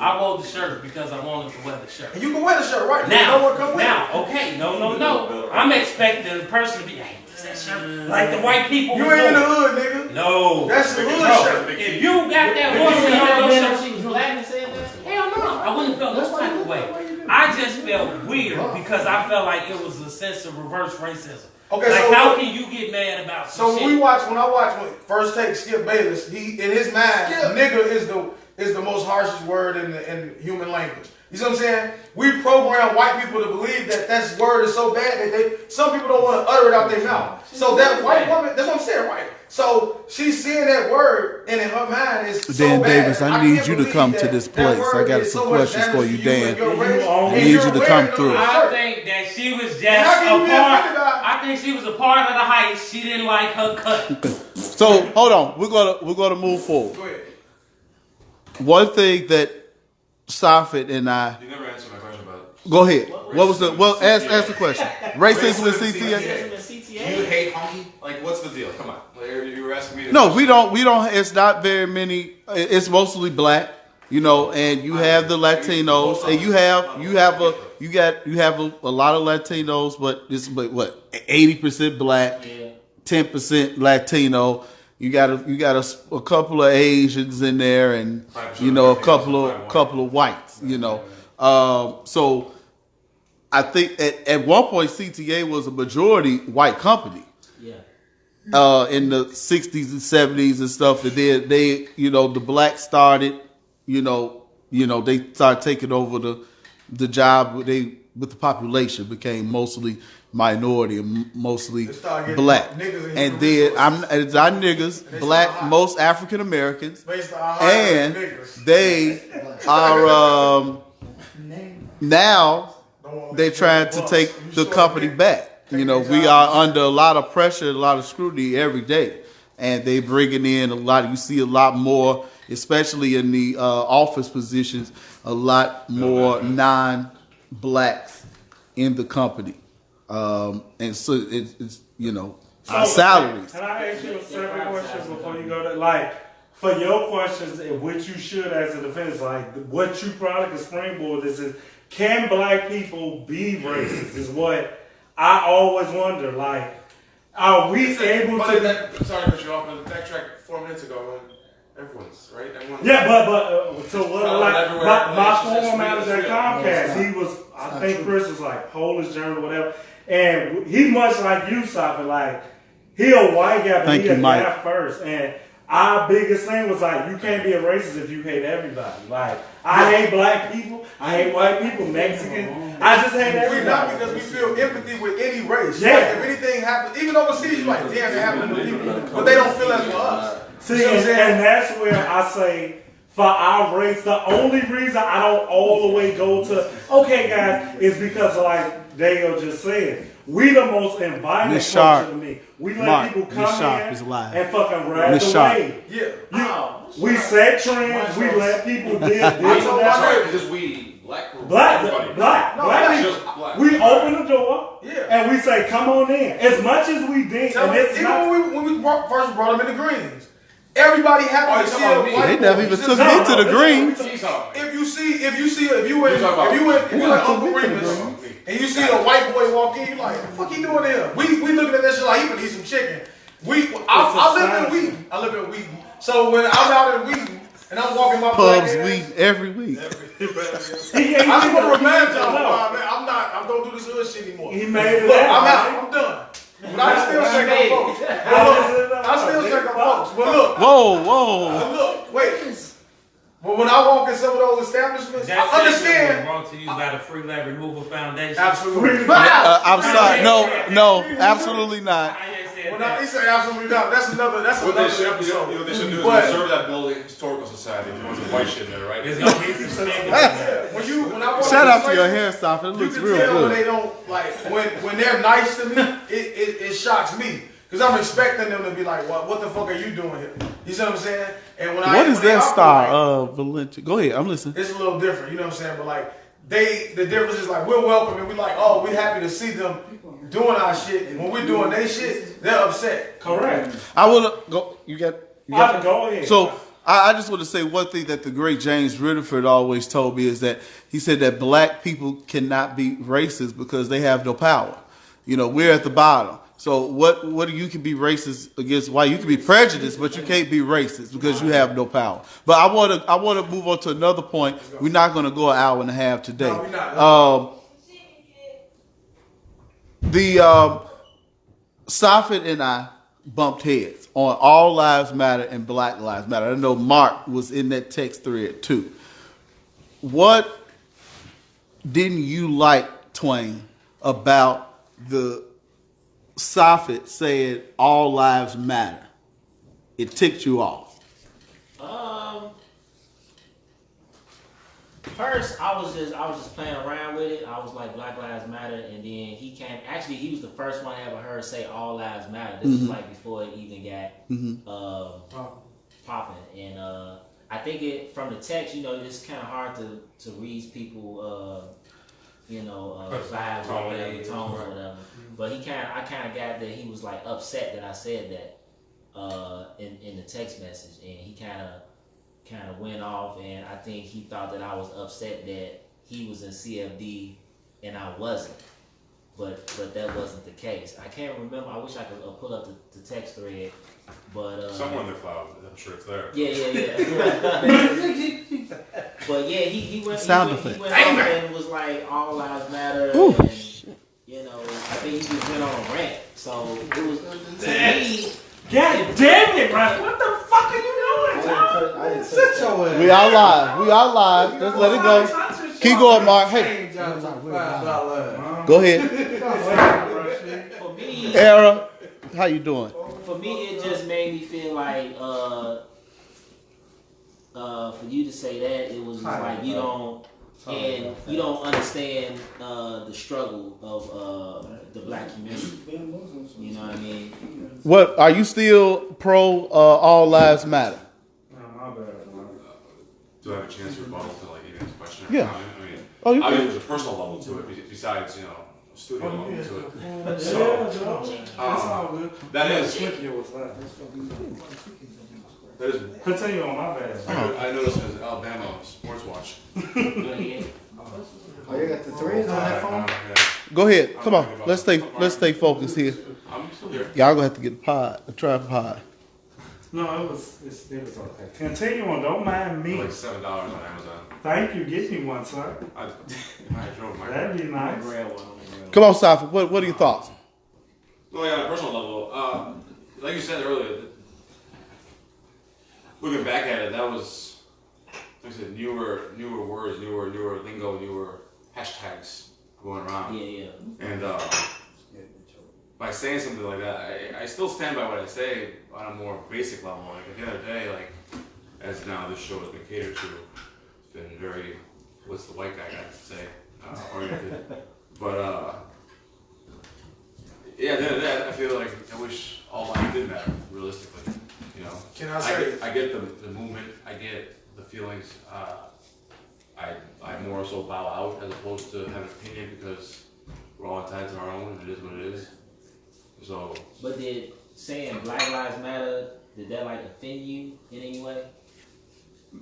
S7: I wore the shirt because I wanted to wear the shirt.
S4: And you can wear the shirt, right?
S7: Now,
S4: no one come with
S7: okay, no. I'm expecting the person to be, hey, is that shirt? Like the white people.
S4: you.
S7: who
S4: You ain't in the
S7: go,
S4: hood, nigga.
S7: No.
S4: That's the hood
S7: Bro,
S4: shirt.
S7: if you got that
S3: You
S7: horse in
S3: never
S7: your
S3: been
S7: shirt,
S3: if she was black and said that?
S7: hell no, I wouldn't feel this type of way. I just felt weird because I felt like it was a sense of reverse racism.
S4: Okay,
S7: Like,
S4: so
S7: how
S4: look-
S7: can you get mad about
S4: So
S7: some
S4: when
S7: shit?
S4: when I watch First Take Skip Bayless, he in his mind, nigga is the most harshest word in the human language. You see what I'm saying? We program white people to believe that that word is so bad that some people don't want to utter it out their mouth. So that white woman, that's what I'm saying, right? So she's seeing that word, and in her mind is so
S1: Dan
S4: bad.
S1: Davis, I need
S4: can't
S1: you to
S4: believe
S1: come to
S4: that
S1: this
S4: that
S1: place. I
S4: word
S1: got
S4: is
S1: some
S4: so much
S1: questions for
S4: damage
S1: you,
S4: to
S1: Dan.
S4: and your
S2: And
S4: race,
S2: you own-
S4: and
S1: I need
S4: you're
S1: you to
S4: wearing
S1: come
S4: it on
S1: through.
S4: your
S7: I
S4: shirt.
S7: think that she was just
S4: How can you
S7: a
S4: be
S7: part.
S4: offended by-
S7: I think she was a part of the hype. She didn't like her cut.
S1: So hold on, we're gonna move forward.
S4: Go ahead.
S1: One thing that Soffit and I
S5: You never answered my question about.
S1: go ahead. What was the ask the question? Racism with
S5: Racism
S1: CTA?
S3: Racism in
S5: Do you hate honky? Like, what's the deal? Come on. Like, you were asking me.
S1: No, we don't. It's not very many. It's mostly black, you know, and you have the Latinos, and you have a lot of Latinos, but it's what 80% black,
S3: Yeah.
S1: 10% Latino. You got a couple of Asians in there, and
S5: 5%
S1: you know a
S5: Latinos and
S1: couple of whites. blacks, you know. So I think at one point CTA was a majority white company.
S3: Yeah.
S1: In the 60s and 70s and stuff, and then they, you know, the blacks started, you know, they started taking over the job. They, with the population, became mostly minority and mostly black. And then it's our niggas, black, most African Americans, and they are now they're trying to take the company back. You know, we are under a lot of pressure, a lot of scrutiny every day, and they bringing in a lot. You see a lot more, especially in the office positions, a lot more non-blacks in the company, and so it's you know, our salaries.
S2: Can I ask you a separate question before you go to, like, for your questions, which you should as a defense, like what you probably can springboard this is, can black people be racist? Is what I always wonder. Like, are we able to?
S5: Sorry to cut you off, but that track 4 minutes ago, everyone's right.
S2: Yeah, but so what? Like my former manager at Comcast, he was, I think Chris was like Polish, German, whatever, and he much like you, Safin, like he a white guy, but he a guy first, and our biggest thing was like, you can't be a racist if you hate everybody. Like, I hate black people, I hate white people, Mexican. I just hate everybody.
S4: We're not, because we feel empathy with any race.
S2: Yeah.
S4: Like, if anything happens, even overseas, you're like, damn, it happened to people. But they don't feel that for us.
S2: See, and that's where I say, for our race, the only reason I don't all the way go to, okay, guys, is because, like Dale just said, we the most inviting culture to me. We let people come in and fucking ride the wave.
S4: Yeah.
S2: We set trends. We let people did
S5: Because we black people.
S2: We open the door and we say, come on in. As much as we did,
S4: even when we first brought them in the greens, everybody happy to see a white.
S1: They never even took me to the greens.
S4: If you went Uncle Remus and you see a white boy walk in, you like, what the fuck he doing here? We looking at that shit like he could eat some chicken. I live in Wheaton. So when I'm out in Wheaton and I'm walking my
S1: pubs every week.
S4: I just want to remind y'all, man, I don't do this hood shit anymore.
S2: He made it.
S4: Look, I'm out. I'm done. But I still check on folks. I still check on folks. But look.
S1: Whoa.
S4: Look, wait. But when I walk in some of those establishments, I understand.
S7: Brought to you by the Free Lead Removal Foundation.
S4: Absolutely.
S1: I'm sorry. No, absolutely not.
S4: When he said absolutely not, that's another episode.
S5: What they should do is reserve that building historical society. If you want some white shit in there, right?
S7: There's gonna be some standing.
S4: When I walk
S1: Shout out to your
S4: places,
S1: hairstyle. It looks
S4: you
S1: real
S4: can tell
S1: good.
S4: when they don't like when they're nice to me. It shocks me because I'm expecting them to be like, what the fuck are you doing here? You see what I'm saying? And
S1: What is that star, Valencia? Go ahead, I'm listening.
S4: It's a little different, you know what I'm saying? But like the difference is like we're welcome and we're like, oh, we're happy to see them doing our shit. And when we're doing their shit, they're upset.
S2: Correct.
S1: I will go. You got
S2: go ahead.
S1: So I just want to say one thing that the great James Rutherford always told me is that he said that black people cannot be racist because they have no power. You know, we're at the bottom. So what you can be racist against white? You can be prejudiced, but you can't be racist because you have no power. But I want to move on to another point. We're not going to go an hour and a half today.
S4: No, we're not.
S1: Safin and I bumped heads on All Lives Matter and Black Lives Matter. I know Mark was in that text thread too. What didn't you like, Twain, about the Safin saying all lives matter? It ticked you off.
S3: First, I was just playing around with it. I was like, Black Lives Matter, and then he came. Actually, he was the first one I ever heard say all lives matter. This was like before it even got popping. And I think from the text, it's kind of hard to read people, vibes or whatever, tones or whatever. But I kind of got that he was like upset that I said that in the text message, and he kind of went off, and I think he thought that I was upset that he was in CFD and I wasn't. But that wasn't the case. I can't remember. I wish I could pull up the text thread. But
S5: somewhere in the cloud, I'm sure it's there.
S3: Yeah. But yeah, he went
S1: Sound
S3: off
S1: effect.
S3: and was like, all lives matter.
S1: Ooh.
S3: And, you know, I think he just went on a rant. So it was, to me,
S2: God damn it, bro. What the fuck are you doing, Tom?
S6: Sit your ass.
S1: We out live. We out live. Let's let it go. Keep going, Mark. Hey, go ahead.
S3: for me,
S1: Era, how you doing?
S3: For me, it just made me feel like, for you to say that, it was just like you don't understand the struggle of the black community. You know what I mean?
S1: What are you still pro all lives matter?
S2: My bad, man.
S5: Do I have a chance to rebuttal to like even this question?
S1: Yeah.
S5: I mean,
S1: Oh, you
S5: obviously
S1: can.
S5: there's a personal level to it besides a studio level to it.
S2: Yeah,
S5: So
S2: Joe. It's all good.
S5: that is
S2: Continue on, my bad.
S5: I noticed as Alabama Sports Watch.
S3: Go ahead.
S6: Oh, you got the threes on that phone?
S1: Go ahead. Come on. Let's stay focused here.
S5: I'm still here.
S1: Y'all gonna have to get a tripod.
S2: No, it was okay. Continue on. Don't mind me.
S5: Like $7 on Amazon.
S2: Thank you. Get me one, sir.
S5: I drove my.
S2: That'd be nice.
S1: Come on, Safa. What are your thoughts?
S5: Well, yeah, on a personal level, like you said earlier, looking back at it, that was, like I said, newer words, newer lingo, newer hashtags going around.
S3: Yeah.
S5: And by saying something like that, I still stand by what I say on a more basic level. Like at the end of the day, like as now this show has been catered to, it's been very, what's the white guy got to say, oriented. But yeah, at the end of the day, I feel like I wish all life did matter, realistically.
S4: Can I say?
S5: I get the movement, I get the feelings. I more so bow out as opposed to have an opinion because we're all entitled to our own and it is what it is. So.
S3: But did saying Black Lives Matter, did that like offend you in any way?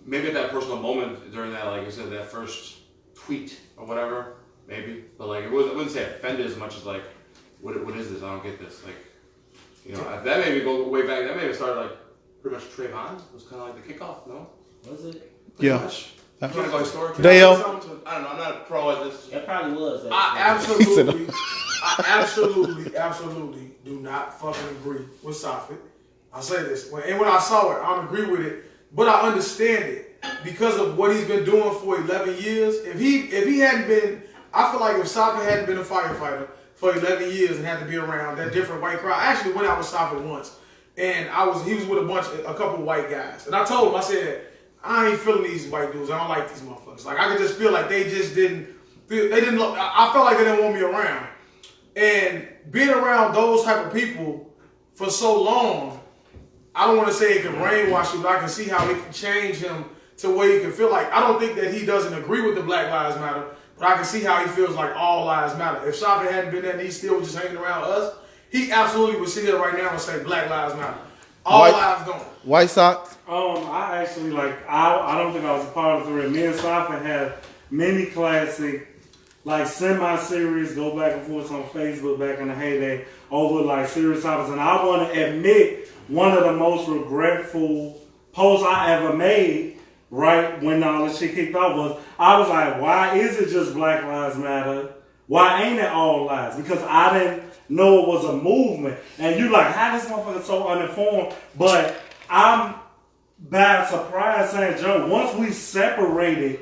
S5: Maybe at that personal moment during that, like you said, that first tweet or whatever, maybe. But like I wouldn't say offended as much as like, what is this? I don't get this. Like, that made me go way back. That made me start like pretty much Trayvon was kind of like the kickoff, no?
S3: Was it?
S1: Yeah.
S5: Much. You want to go historic?
S1: Dale.
S5: I don't know. I'm not a pro at this.
S3: It probably was.
S4: I absolutely do not fucking agree with Safed. I say this, when I saw it, I don't agree with it, but I understand it because of what he's been doing for 11 years. If he hadn't been, I feel like if Safed hadn't been a firefighter for 11 years and had to be around that different white crowd. I actually went out with Safed once, and he was with a couple of white guys, and I told him, I said, I ain't feeling these white dudes. I don't like these motherfuckers. Like I could just feel like they just didn't. I felt like they didn't want me around. And being around those type of people for so long, I don't want to say it can brainwash you, but I can see how it can change him to where he can feel like, I don't think that he doesn't agree with the Black Lives Matter, but I can see how he feels like all lives matter. If Safed hadn't been there and he still was just hanging around us, he absolutely would sit here right now and say Black Lives Matter. All lives don't.
S1: White Sox?
S2: I actually I don't think I was a part of the three. Me and Safa had many classic, like semi-serious, go back and forth on Facebook back in the heyday over like serious topics. And I want to admit one of the most regretful posts I ever made, right when all this shit kicked off, was I was like, why is it just Black Lives Matter? Why ain't it all lives? Because I didn't know it was a movement. And you like, how this motherfucker so uninformed? But I'm by surprise saying, Joe, once we separated,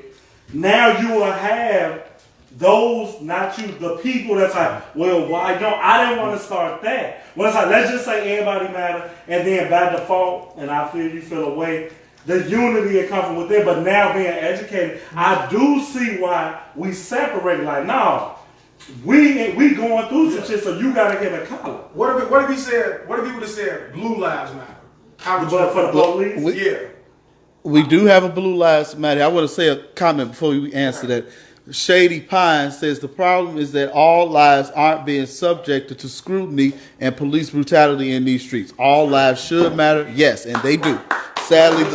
S2: now you will have those, not you, the people that's like, well, why don't, I didn't want to start that. Well, it's like, let's just say everybody matter, and then by default, and I feel you feel away, the unity that comes from within, but now being educated, I do see why we separated. Like, no, we going through some shit, so you gotta get a collar.
S4: What if he would have said Blue Lives Matter? How would
S2: But for the police?
S4: Yeah.
S1: We do have a Blue Lives Matter. I want to say a comment before we answer that. Shady Pine says the problem is that all lives aren't being subjected to scrutiny and police brutality in these streets. All lives should matter, yes, and they do. Sadly,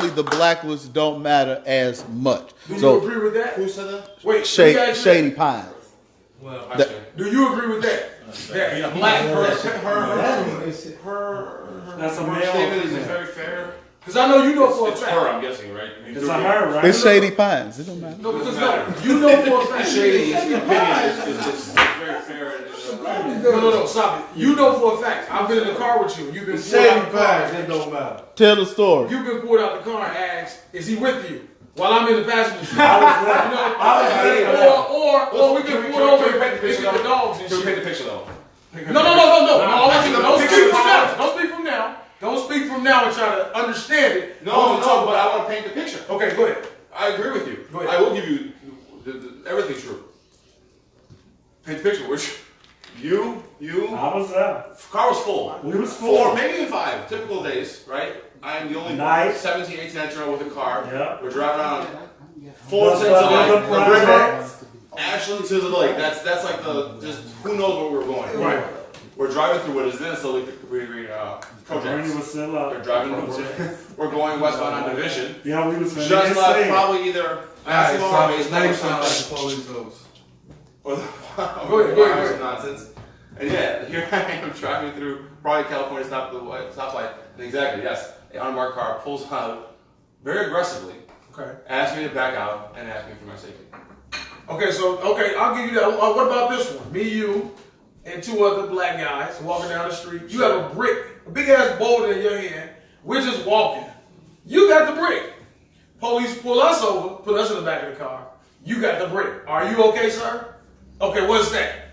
S1: the black ones don't matter as much.
S4: Do you agree with that?
S6: Who said that?
S4: Wait,
S1: Shady Pine.
S7: Well,
S4: do you agree with that? That
S6: A black person.
S5: Her
S2: That's a
S5: her
S2: male
S5: statement is
S2: female.
S5: very fair.
S4: Because I know you know for a
S5: It's
S4: fact.
S5: her, I'm guessing, right?
S2: It's a her, right?
S1: It's Shady Pines. It don't matter.
S4: No, because no, you know for a fact.
S5: Shady opinion is very fair.
S4: No, stop it. You know for a fact. I've been in the car with you. You've been pulled out the car.
S6: It don't matter.
S1: Tell the story.
S4: You've been pulled out the car and asked, "Is he with you?" While I'm in the passenger seat.
S2: I was there.
S4: Or we can pull over and pick the dogs and
S5: Can we paint
S4: shit.
S5: the picture though?
S4: No. I want you to don't speak from now. Don't speak from now. Don't speak from now and try to understand it.
S5: No, but I want to paint the picture.
S4: Okay, go ahead.
S5: I agree with you.
S4: Go ahead.
S5: I will give you everything true. Paint the picture, which you,
S2: I was there.
S5: car was full.
S2: We was full.
S5: 4, maybe even 5 typical days, right? I am the only
S2: Nice.
S5: 17, 18, 19-year-old with a car.
S2: Yeah.
S5: We're driving around. Full
S2: Bus
S5: sense of
S2: stop,
S5: like the
S2: project.
S5: river, Ashland to the lake. That's like the just who knows where we're going.
S4: Right.
S5: We're driving through what is then still like the Green projects.
S2: Green was still up.
S5: They're driving. We're going westbound on Division.
S2: Yeah, we was finna
S5: Just
S2: get
S5: left
S2: saved.
S5: probably either
S6: Alright,
S5: Massimo
S6: stop
S5: or
S6: it.
S5: Mason
S6: Now you
S5: or
S6: sound like
S5: something.
S6: the police officer.
S5: Or the
S4: Go ahead.
S5: some nonsense. And yeah, here I am driving through probably California stoplight. And exactly, yes, an unmarked car pulls out very aggressively,
S4: Okay.
S5: asks me to back out, and asks me for my safety.
S4: Okay, I'll give you that. What about this one? Me, you, and 2 other black guys walking down the street. You have a brick, a big ass boulder in your hand. We're just walking. You got the brick. Police pull us over, put us in the back of the car. You got the brick. Are you okay, sir? Okay, what's that?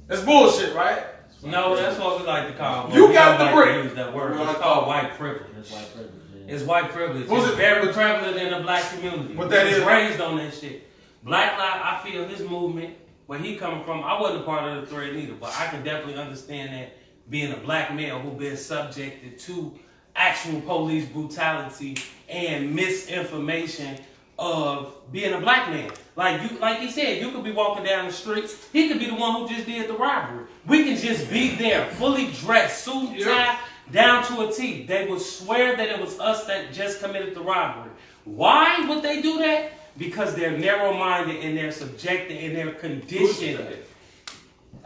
S4: That's bullshit, right?
S7: No, that's what we like to call.
S4: You
S7: we
S4: got
S7: don't
S4: the
S7: like to
S4: brick.
S7: use that word.
S5: We
S7: It's
S5: like
S7: called white privilege.
S3: That's white privilege. Yeah.
S7: It's white privilege.
S4: What's
S7: It's
S4: it?
S7: very prevalent in the black community.
S4: What that
S7: We was
S4: is?
S7: raised on that shit. Black Lives, I feel his movement, where he coming from, I wasn't a part of the thread either, but I can definitely understand that being a black male who been subjected to actual police brutality and misinformation of being a black man. Like he said, you could be walking down the street. He could be the one who just did the robbery. We can just be there, fully dressed, suit and tie, down to a T. They would swear that it was us that just committed the robbery. Why would they do that? Because they're narrow-minded and they're subjected and they're conditioned.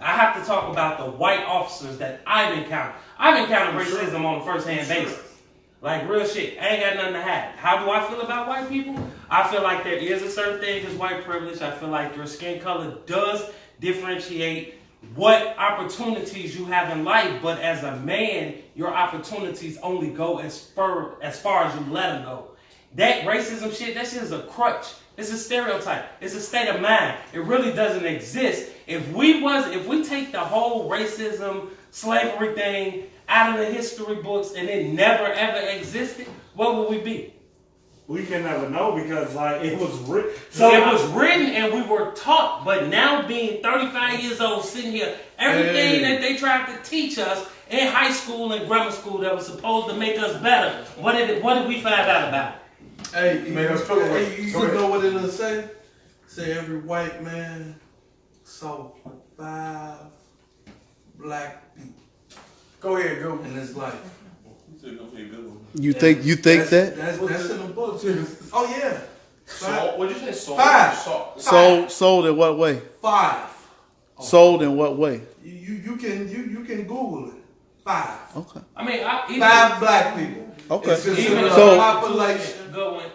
S7: I have to talk about the white officers that I've encountered. I've encountered racism on a first-hand basis. Like real shit. I ain't got nothing to hide. How do I feel about white people? I feel like there is a certain thing as white privilege. I feel like your skin color does differentiate what opportunities you have in life, but as a man, your opportunities only go as far as you let them go. That racism shit, that shit is a crutch. It's a stereotype. It's a state of mind. It really doesn't exist. If we take the whole racism, slavery thing out of the history books and it never ever existed, what would we be?
S2: We can never know because like it was written.
S7: So it was written and we were taught, but now being 35 years old, sitting here, everything that they tried to teach us in high school and grammar school that was supposed to make us better, what did we find out about?
S6: Hey,
S4: Man, that's feel away.
S6: you
S4: Go ahead.
S6: know what it'll say? Say every white man saw 5 black people
S4: Go ahead, go.
S6: in his life.
S1: You think that?
S6: That's in the book too. Oh yeah.
S5: Sold? What'd you say? Sold?
S6: 5.
S1: Sold in what way?
S6: 5.
S1: Sold in what way?
S6: You can Google it. 5.
S1: Okay.
S7: I mean,
S6: 5 black people.
S1: Okay.
S6: It's just
S7: Even
S6: a
S1: So-
S6: population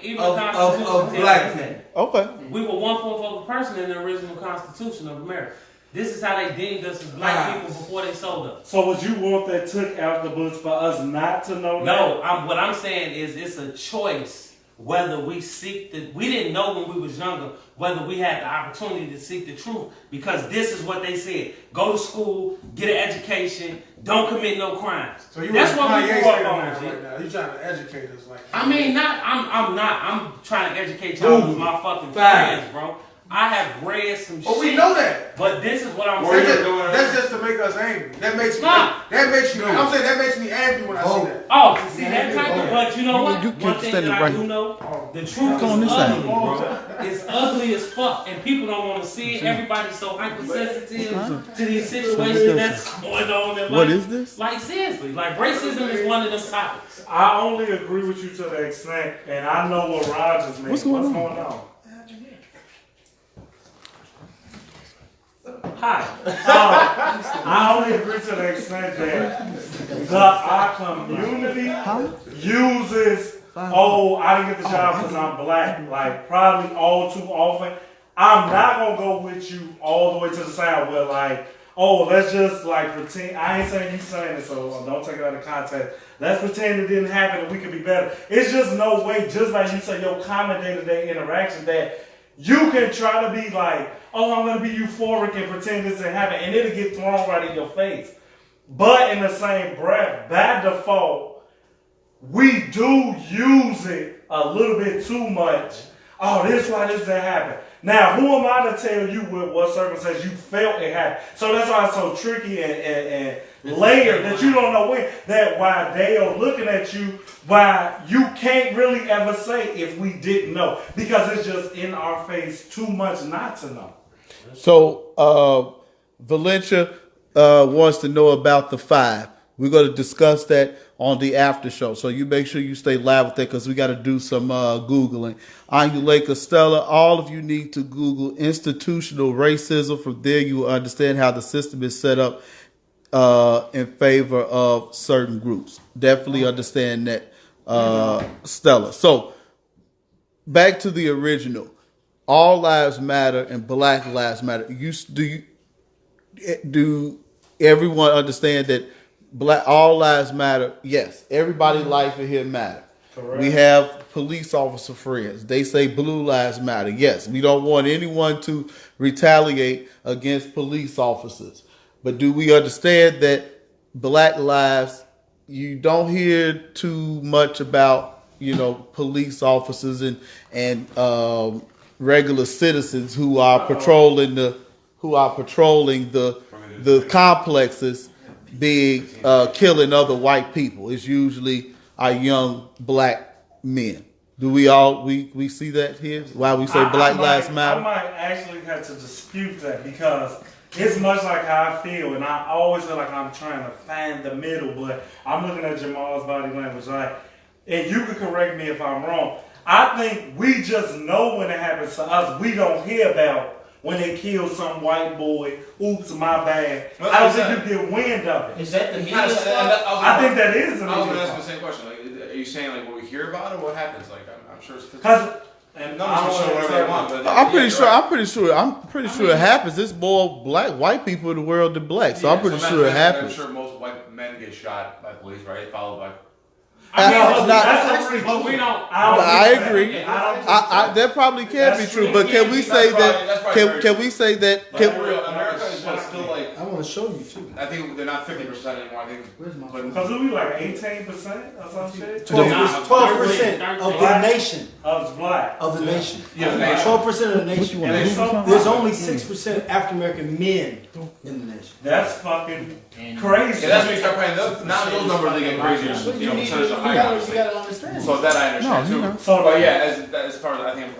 S7: even
S6: of
S7: Constitution
S6: black
S7: tells us
S6: people.
S7: that.
S1: Okay.
S7: We were 1/4 of a person in the original Constitution of America. This is how they deemed us as black people before they sold us.
S2: So would you want that took out the books for us not to know that?
S7: No, what I'm saying is it's a choice whether we seek the. We didn't know when we was younger whether we had the opportunity to seek the truth because this is what they said: go to school, get an education, don't commit no crimes.
S4: So you
S7: That's what we
S4: Kanye
S7: grew up
S4: state of
S7: on.
S4: mind
S7: G.
S4: right now. You trying to educate us like
S7: I mean, I'm trying to educate y'all as my fucking
S6: Facts.
S7: friends, bro. I have read some
S4: Oh,
S7: shit.
S4: we know that.
S7: But this is what I'm
S5: Or
S7: saying.
S5: you're
S4: That's just to make us angry. That makes me.
S7: Nah.
S4: That makes you. I'm saying that makes me angry when I see that.
S7: Oh, to see that type of, but you know what?
S1: You
S7: One
S1: can't
S7: thing
S1: stand
S7: that
S1: it
S7: I
S1: right.
S7: do know, the truth
S1: Come on
S7: is
S1: this side.
S7: ugly, bro. It's ugly as fuck, and people don't want to see it. Everybody's so hypersensitive to these situations that's going on in life.
S1: What is this?
S7: Like seriously, like racism is one of them topics.
S2: I only agree with you to the extent, and I know what Rogers means.
S1: What's going on?
S2: Hi. I only agree to the extent that our community uses oh, I didn't get the job because I'm black. Like, probably all too often. I'm not going to go with you all the way to the side where, like, oh, let's just, like, pretend. I ain't saying you saying it, so don't take it out of context. Let's pretend it didn't happen and we could be better. It's just no way, just like you say, your common day-to-day interaction, that you can try to be like, oh, I'm going to be euphoric and pretend this didn't happen, and it'll get thrown right in your face. But in the same breath, by default, we do use it a little bit too much. Oh, this is why this didn't happen. Now, who am I to tell you with what circumstance you felt it happened? So that's why it's so tricky and layered that you don't know when. That why they are looking at you, why you can't really ever say if we didn't know. Because it's just in our face too much not to know.
S1: So, Valencia wants to know about the 5. We're going to discuss that on the after show. So you make sure you stay live with that because we got to do some Googling. Angela Costello, all of you need to Google institutional racism. From there, you will understand how the system is set up in favor of certain groups. Definitely understand that, Stella. So back to the original. All lives matter and Black lives matter. Do everyone understand that all lives matter? Yes, everybody's life in here matter. Correct. We have police officer friends. They say blue lives matter. Yes, we don't want anyone to retaliate against police officers. But do we understand that Black lives, you don't hear too much about, police officers and regular citizens who are patrolling the complexes being killing other white people. It's usually our young Black men. Do we see that here? Why we say Black lives matter?
S2: I might actually have to dispute that because it's much like how I feel, and I always feel like I'm trying to find the middle, but I'm looking at Jamal's body language, and you can correct me if I'm wrong. I think we just know when it happens to us. We don't hear about when they kill some white boy. Oops, my bad. I don't think you get wind of it.
S3: Is that the media
S5: I
S2: think that is the
S5: I was going to
S2: media.
S5: ask the same question. Like, are you saying like what we hear about it? What happens? Like, I'm sure it's
S2: Because
S5: and numbers can show whatever they want. But
S1: I'm pretty sure it happens. There's more white people in the world than black, so I'm pretty sure it happens.
S5: I'm sure most white men get shot by police, right? Followed by.
S7: But we don't.
S1: I agree. That probably can be true, but can we say that? Can we say that?
S5: America is still like.
S6: I want to show you too.
S5: I think they're not 50% anymore. I think.
S2: Because we like 18% or some shit.
S8: 12% of the nation.
S2: Of Black.
S8: Of the nation.
S5: Yeah,
S8: 12% of the nation.
S2: And
S8: There's only 6% African American men in the nation.
S2: That's fucking crazy.
S5: Yeah, that's when you start playing. Now those numbers are getting crazier. Percentage of higher.
S8: You gotta understand.
S5: So that I understand too.
S2: So,
S5: But yeah, as far as I think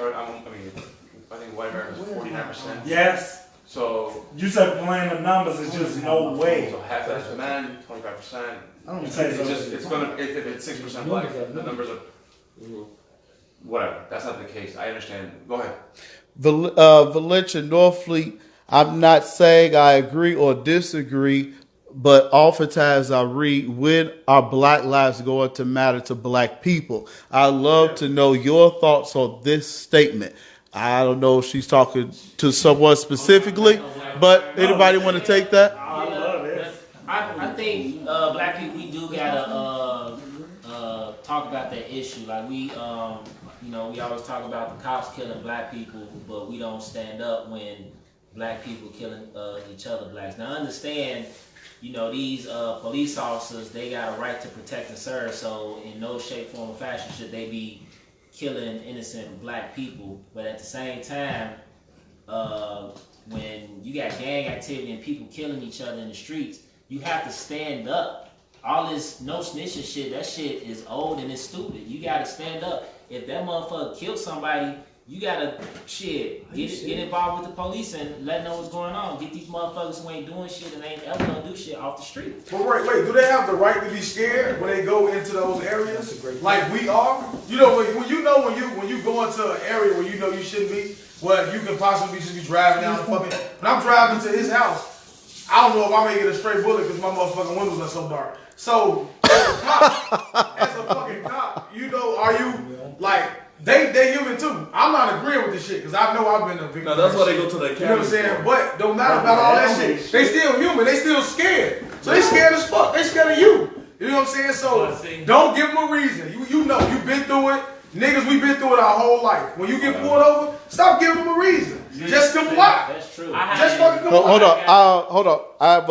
S5: white America is 49%.
S2: yes.
S5: So
S2: You said playing the numbers is just no way.
S5: so half that's men, 25%.
S2: You say so.
S5: It's gonna if it's 6% black, the numbers are whatever. That's not the case. I understand. Go ahead.
S1: Valencia Northfleet, I'm not saying I agree or disagree, but oftentimes I read, when are Black lives going to matter to Black people? I'd love to know your thoughts on this statement. I don't know if she's talking to someone specifically, but anybody want to take that?
S2: I love it.
S3: I think Black people, we do gotta talk about that issue. Like we always talk about the cops killing Black people, but we don't stand up when Black people killing each other, Blacks. Now understand, these police officers, they got a right to protect and serve. So in no shape, form, or fashion should they be killing innocent Black people. But at the same time, when you got gang activity and people killing each other in the streets, you have to stand up. All this no snitching shit, that shit is old and it's stupid. You gotta stand up. If that motherfucker killed somebody, you gotta get involved with the police and let them know what's going on. Get these motherfuckers who ain't doing shit and ain't ever gonna do shit off the street.
S4: But wait, do they have the right to be scared when they go into those areas? Like we are? When you go into an area where you know you shouldn't be, well, you can possibly just be driving down the fucking. When I'm driving to his house, I don't know if I may get a straight bullet because my motherfucking windows are so dark. So, as a fucking cop, are you like they human too? I'm not agreeing with this shit because I know I've been a victim.
S9: No, that's
S4: of
S9: why
S4: that
S9: they go
S4: shit.
S9: to the
S4: You know what I'm
S9: academy.
S4: saying? But don't matter about all that shit. They still human. They still scared. So they scared as fuck. They scared of you. You know what I'm saying? So don't give them a reason. You know you've been through it. Niggas, we've been through it our whole life. When you get pulled over, stop giving them a reason. Just comply.
S3: That's true.
S4: Just fucking comply.
S1: Hold on. I have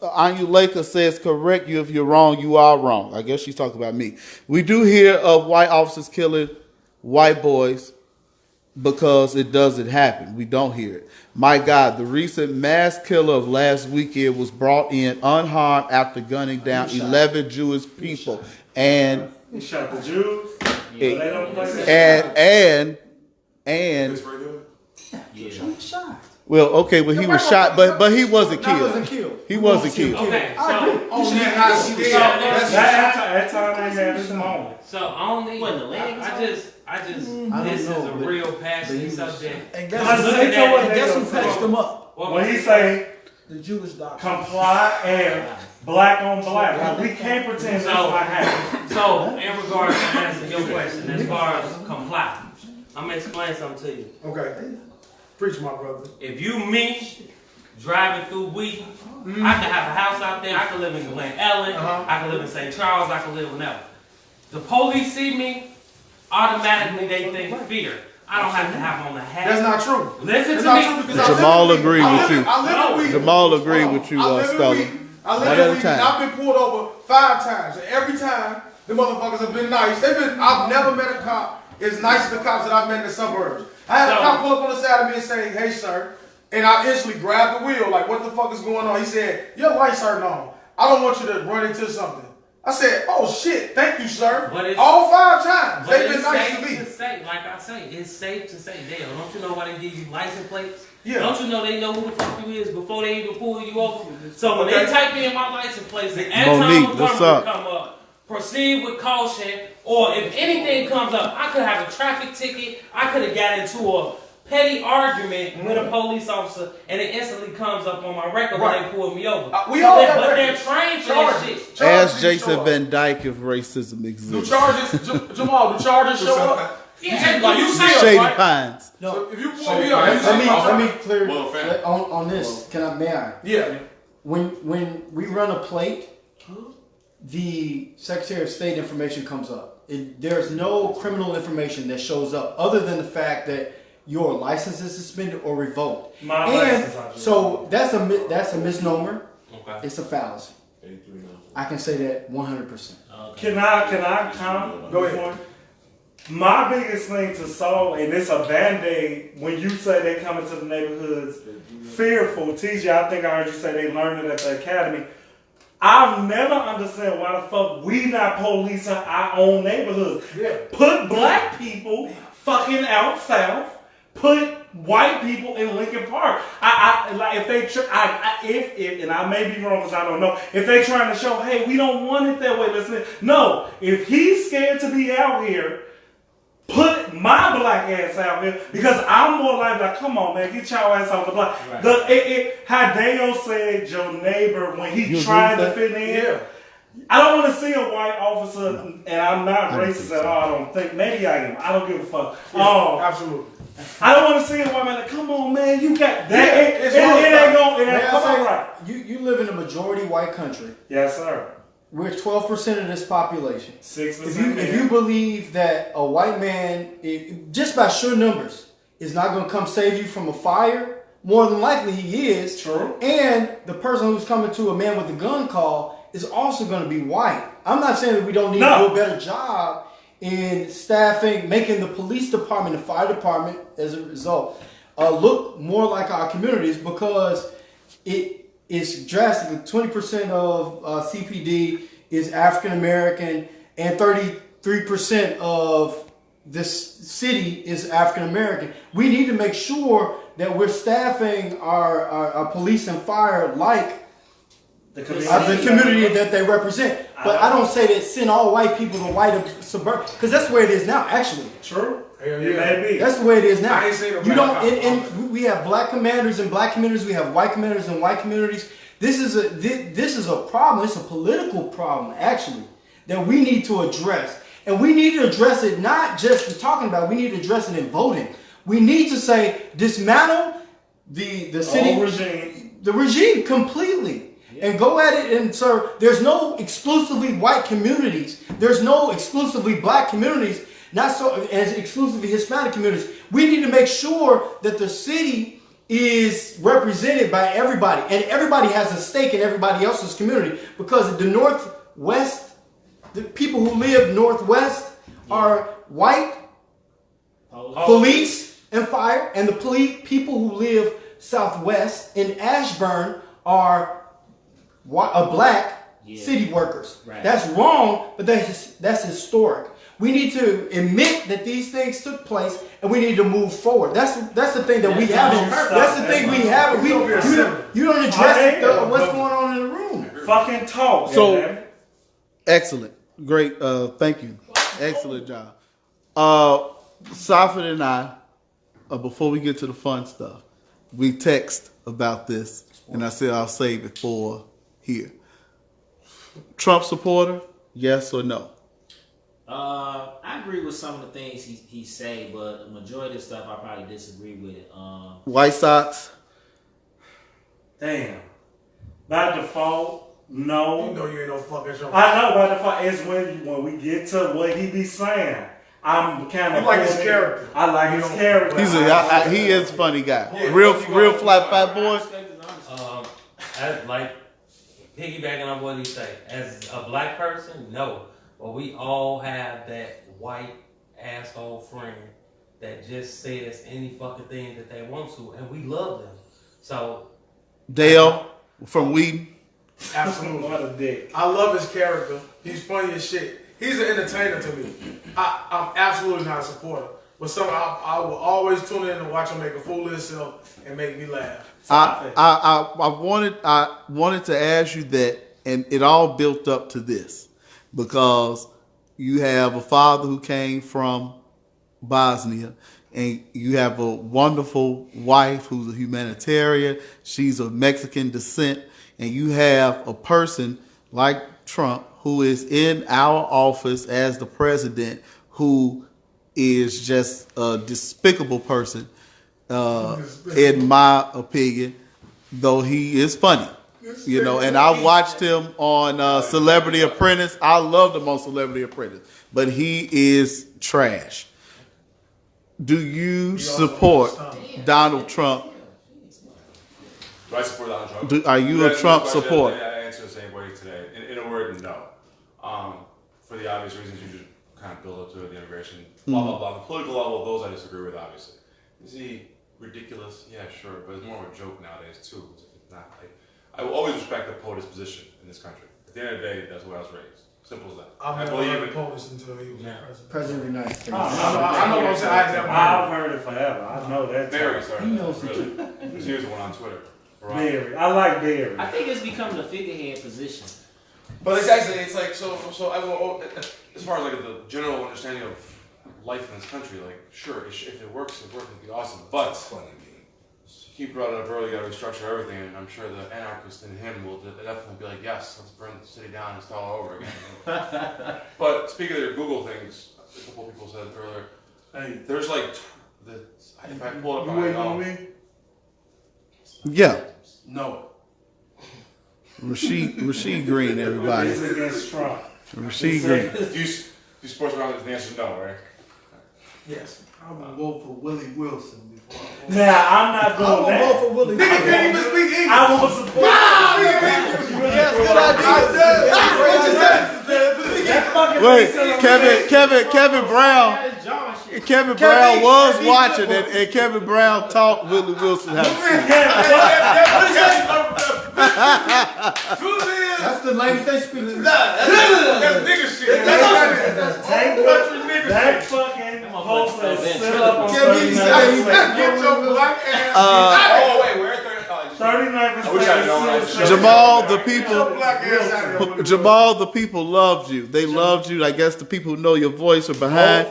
S1: Anu Laker says, correct you if you're wrong, you are wrong. I guess she's talking about me. We do hear of white officers killing white boys because it doesn't happen. We don't hear it. My God, the recent mass killer of last weekend was brought in unharmed after gunning down 11 Jewish people. And
S2: He shot the Jews.
S1: and
S2: They don't play that.
S1: and
S3: Yeah.
S1: well, okay, well he was shot, but he wasn't
S8: He
S1: killed.
S8: wasn't killed.
S1: He wasn't killed.
S7: Okay,
S8: I
S7: so
S8: agree.
S4: On that high scale, that's
S2: That time they had this moment.
S7: only
S3: When the legs
S7: I just
S8: I don't
S7: this is
S8: know,
S7: a
S8: but-
S7: real
S8: but
S7: passionate
S8: he was-
S7: subject.
S8: And
S2: Let's
S8: guess,
S2: say to what
S8: and
S2: they
S8: guess who
S2: gonna
S8: patched
S2: say.
S8: them up?
S2: When he say
S8: The Jewish doctor.
S2: comply and black on black, we can't pretend that's
S7: So-
S2: not happening.
S7: So in regards to answering your question, as far as comply, I'm gonna explain something to you.
S4: okay. Preach, my brother.
S7: If you me driving through Wheaton, I can have a house out there. I can live in Glen Ellen. I can live in St. Charles. I can live whenever. The police see me, automatically they think fear. I don't have to have on a hat.
S4: That's not true.
S7: Listen
S4: That's
S7: to
S4: not
S7: me.
S4: true because I live
S1: Jamal
S4: in
S1: agreed
S4: Wheaton.
S1: with you.
S4: I live in Wheaton.
S1: Jamal agreed with you,
S4: I live in
S1: Stella.
S4: Wheaton. I
S1: One
S4: live
S1: at
S4: in
S1: a
S4: Wheaton.
S1: time.
S4: I've been pulled over 5 times, and every time the motherfuckers have been nice. I've never met a cop as nice as the cops that I've met in the suburbs. I had a cop pull up on the side of me and say, "Hey, sir," and I instantly grabbed the wheel, like, "What the fuck is going on?" He said, "Your lights aren't on. I don't want you to run into something." I said, "Oh shit, thank you, sir."
S7: But it's-
S4: All 5 times.
S7: But
S4: They've been
S7: it's
S4: nice
S7: safe
S4: to me.
S7: to say, like I say, it's safe to say, Dale, don't you know why they give you license plates?
S4: Yeah.
S7: Don't you know they know who the fuck you is before they even pull you over? So when they type in my license plates, and every
S1: Monique,
S7: time
S1: what's
S7: Montgomery
S1: up?
S7: come up, proceed with caution, or if anything comes up, I could have a traffic ticket, I could have got into a petty argument with a police officer, and it instantly comes up on my record when they pull me over.
S4: We all got
S7: But they're
S4: records.
S7: trained for that shit.
S1: Ask Jason Van Dyke if racism
S4: Do
S1: exists.
S4: charges, Jamal, do charges show up?
S7: Yeah,
S4: Like you see us,
S1: Shady
S4: right?
S1: Pines.
S4: So if you pull me up, you see
S8: Let me
S4: us.
S8: clear
S5: Well, fam.
S8: on this. May I?
S4: Yeah.
S8: When we run a plate, the Secretary of State information comes up. There's no criminal information that shows up other than the fact that your license is suspended or revoked.
S2: My
S8: And
S2: license, I just-
S8: so that's a misnomer.
S7: Okay.
S8: It's a fallacy. I can say that 100%.
S2: Can I comment?
S4: Go ahead.
S2: My biggest thing to solve, and it's a band-aid, when you say they come into the neighborhoods fearful, TJ, I think I heard you say they learned it at the academy. I've never understood why the fuck we not policing our own neighborhoods.
S4: Yeah.
S2: Put black people fucking out south. Put white people in Lincoln Park. I like if they if and I may be wrong because I don't know. If they trying to show, hey, we don't want it that way. Listen, no. If he's scared to be out here, put my black ass out here because I'm more likely like, come on, man, get your ass off the block.
S7: Right.
S2: How Dale said your neighbor when he
S1: You
S2: tried
S1: agree
S2: to
S1: with
S2: fit in.
S4: Yeah.
S2: I don't want to see a white officer, and I'm not racist at all. I don't think. Maybe I am. I don't give a fuck.
S4: Absolutely.
S2: I don't want to see a white man like, come on, man, you got that.
S4: Yeah,
S2: It
S4: it's
S2: ain't
S4: wrong.
S2: going. It
S8: May
S2: ain't
S8: I
S2: come
S8: say,
S2: on right.
S8: You live in a majority white country.
S2: Yes, sir.
S8: We're 12% of this population.
S2: 6%.
S8: If you believe that a white man, just by sheer numbers, is not going to come save you from a fire, more than likely he is.
S2: True.
S8: And the person who's coming to a man with a gun call is also going to be white. I'm not saying that we don't need to do a better job in staffing, making the police department, the fire department, as a result, look more like our communities because it's drastically 20% of CPD is African American and 33% of this city is African American. We need to make sure that we're staffing our police and fire like the community that they represent. But I don't say that send all white people to white suburb because that's the way it is now. Actually,
S2: True.
S4: Hell
S2: It
S4: yeah.
S2: may be.
S8: that's the way it is now.
S4: I ain't saying no
S8: You
S4: black
S8: don't.
S4: cops.
S8: And we have black commanders in black communities. We have white commanders in white communities. This is a problem. It's a political problem actually that we need to address. And we need to address it not just in talking about it, we need to address it in voting. We need to say dismantle the city, the regime completely. And go at it and sir, there's no exclusively white communities. There's no exclusively black communities, not so as exclusively Hispanic communities. We need to make sure that the city is represented by everybody. And everybody has a stake in everybody else's community. Because the Northwest, the people who live Northwest are white, police and fire. And the people who live Southwest in Ashburn are black city workers. Right. That's wrong, but that's historic. We need to admit that these things took place, and we need to move forward. That's the thing that we haven't. That's the thing we haven't. You don't address what's going on in the room.
S2: Fucking talk.
S1: So excellent, great. Thank you. Excellent job. Safed and I, before we get to the fun stuff, we text about this, and I said I'll save it for here. Trump supporter, yes or no?
S3: I agree with some of the things he say, but the majority of stuff I probably disagree with it.
S1: White Sox?
S2: Damn. By default, no.
S4: You know you ain't no fucking show.
S2: I know by default. It's when we get to what he be saying. I'm kind of
S4: like his character.
S2: I like his character.
S1: He is a funny guy. Yeah, real fat boy.
S7: Like piggybacking on what he say, as a black person, no. But we all have that white asshole friend that just says any fucking thing that they want to, and we love them. So
S1: Dale from Wheaton.
S4: Absolutely.
S2: What a dick.
S4: I love his character. He's funny as shit. He's an entertainer to me. I'm absolutely not a supporter. But I will always tune in and watch him make a fool of himself and make me laugh.
S1: I wanted to ask you that, and it all built up to this, because you have a father who came from Bosnia, and you have a wonderful wife who's a humanitarian. She's of Mexican descent, and you have a person like Trump who is in our office as the president, who is just a despicable person, in my opinion, though he is funny. You know, and I watched him on Celebrity Apprentice. I loved him on Celebrity Apprentice, but he is trash. Do you support Donald Trump?
S5: Do I support Donald Trump?
S1: Are you a Trump supporter?
S5: I answer the same way today. In a word, no. For the obvious reasons you just kind of build up to it, the immigration, blah, blah, blah. The political level, those I disagree with, obviously. Is he ridiculous? Yeah, sure. But it's more of a joke nowadays, too. It's not like, I will always respect the POTUS position in this country. At the end of the day, that's the way I was raised. Simple as that.
S4: I've never heard of POTUS until he was
S8: president of the United States.
S4: I know what I'm saying.
S2: I've heard it forever. I know that.
S5: Barry started.
S8: He knows it
S5: really. He was the one on Twitter.
S2: Barry. I like Barry.
S3: I think it's becoming a figurehead position.
S5: But exactly, it's like, so I will, as far as like the general understanding of life in this country, like, sure, if it works, it'd be awesome. But he brought it up earlier, you gotta restructure everything, and I'm sure the anarchist in him will definitely be like, yes, let's burn the city down and start all over again. But speaking of their Google things, a couple people said earlier, hey, there's like, if I pull it up,
S6: you waiting on me?
S1: Yeah.
S6: No.
S1: Rashid Green, everybody.
S2: He's against Trump.
S1: Rashid Green.
S5: Do you sports around the answer is no, right?
S4: Yes.
S6: I'm gonna vote for Willie Wilson before I vote.
S2: Now, I'm not doing that.
S8: I'm going to vote for Willie.
S4: Nigga can't even speak English.
S2: I will support
S1: Wait, Kevin Brown was watching it, and Kevin Brown taught Willie Wilson how to speak.
S8: That's the language they speak.
S4: That's nigga shit.
S2: That fucking poster is still up on
S4: Get your black ass.
S5: Oh, wait, we're at
S2: 39%.
S1: Jamal, the people loved you. They loved you. I guess the people who know your voice are behind.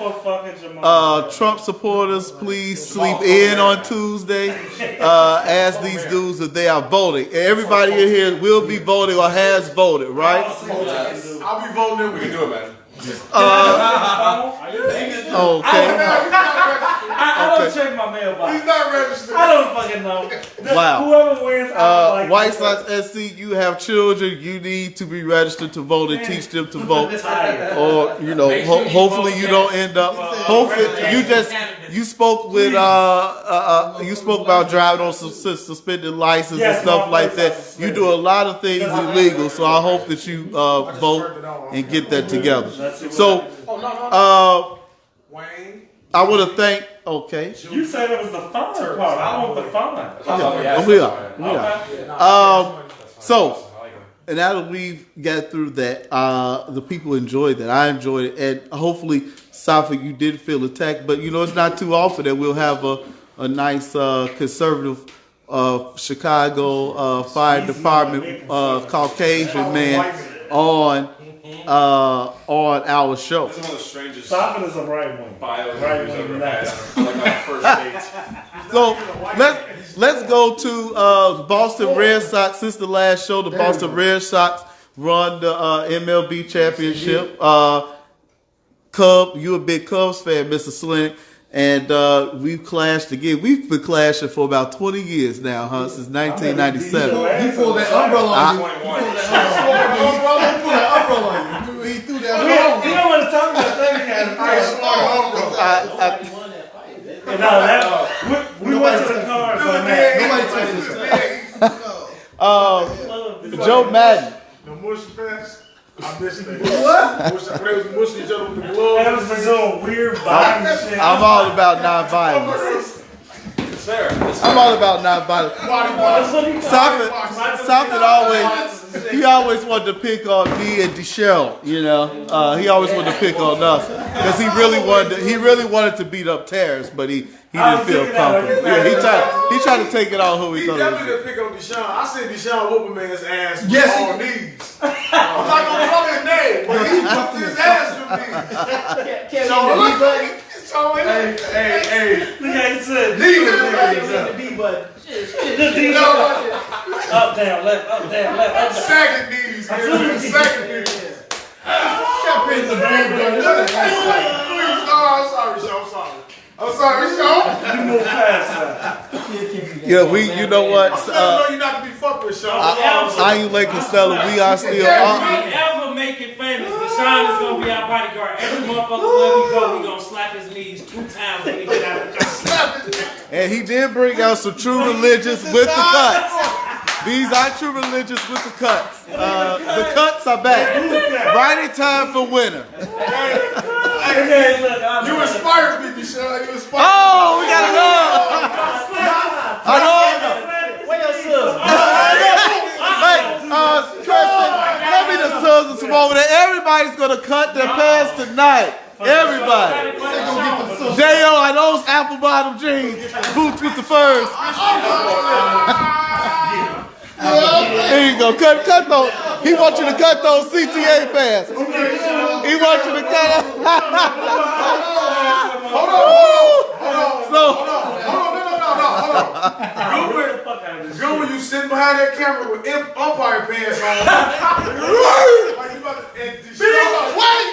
S1: Trump supporters, please sleep in on Tuesday. Ask these dudes if they are voting. Everybody in here will be voting or has voted, right?
S4: I'll be voting.
S5: We can do it, man.
S1: Okay.
S2: I don't check my mailbox.
S4: He's not registered.
S2: I don't fucking know.
S1: Wow.
S2: Whoever wins, I
S1: White Sox SC, you have children. You need to be registered to vote and teach them to vote. Or hopefully you don't end up. Hopefully you spoke with you spoke about driving on some suspended license and stuff like that. You do a lot of things illegal, so I hope that you vote and get that together. So,
S4: Wayne.
S1: I want to thank. Okay.
S2: You said it was the fine part. I want the fine.
S1: We are. So, and now that we've got through that, the people enjoyed that. I enjoyed it, and hopefully, Safik, you did feel attacked. But it's not too often that we'll have a nice conservative Chicago fire department Caucasian man on our show.
S5: This is one of the strangest
S2: Safik is a right one.
S5: bios
S2: Right
S5: we've
S2: one.
S5: ever had. Like our first dates.
S1: So let's go to the Boston Red Sox. Since the last show, the Boston Red Sox run the MLB championship. You a big Cubs fan, Mr. Sling, and we've clashed again. We've been clashing for about 20 years now, since 1997.
S8: He pulled that umbrella on you. He pulled that umbrella on you. He threw that umbrella.
S2: You don't want to talk about that. We went to the cars on that.
S1: Joe Madden.
S4: The mush fest. I missed that. What? They was mushing each other with the gloves.
S2: That was for some weird violent shit.
S1: I'm all about nonviolence.
S5: It's fair.
S1: I'm all about nonviolence. He always wanted to pick on me and DeShell, he always wanted to pick on us because he really wanted to beat up Terrence, but he didn't feel comfortable. Yeah, he tried to take it on who he thought.
S4: He definitely didn't pick on Deshaun. I said Deshaun whooping man's ass with all knees. I'm not gonna fuck his name, but he whooped his ass with knees. Hey.
S2: Look how he said.
S4: The
S2: D button. Up, down, left, up, down, left, up, down.
S4: second knees. Second knees. I'm sorry, Sean.
S2: You move past that.
S1: Yeah, you know what?
S4: No, you're not to be fucked with, Sean.
S1: I ain't like Costello. We are still.
S7: If we ever make it famous, Deshaun is gonna be our bodyguard. Every motherfucker where we go, we gonna slap his knees 2 times when he get out of the car.
S1: And he did bring out some true religious with the cuts. These are true religious with the cuts. The cuts are back. Right in time for winter.
S4: You inspired me, Deshaun. You inspired me.
S1: Oh, we got another. I know. Hey, Tristan, let me the subs from over there. Everybody's gonna cut their pants tonight. Everybody. J.O., I know those apple bottom jeans, boots with the furs. There you go. Cut those. He wants you to cut those CTA pants. He wants you to cut.
S4: Hold on. Good when you sitting behind that camera with umpire pants on. Like you about to end this shit. Wait!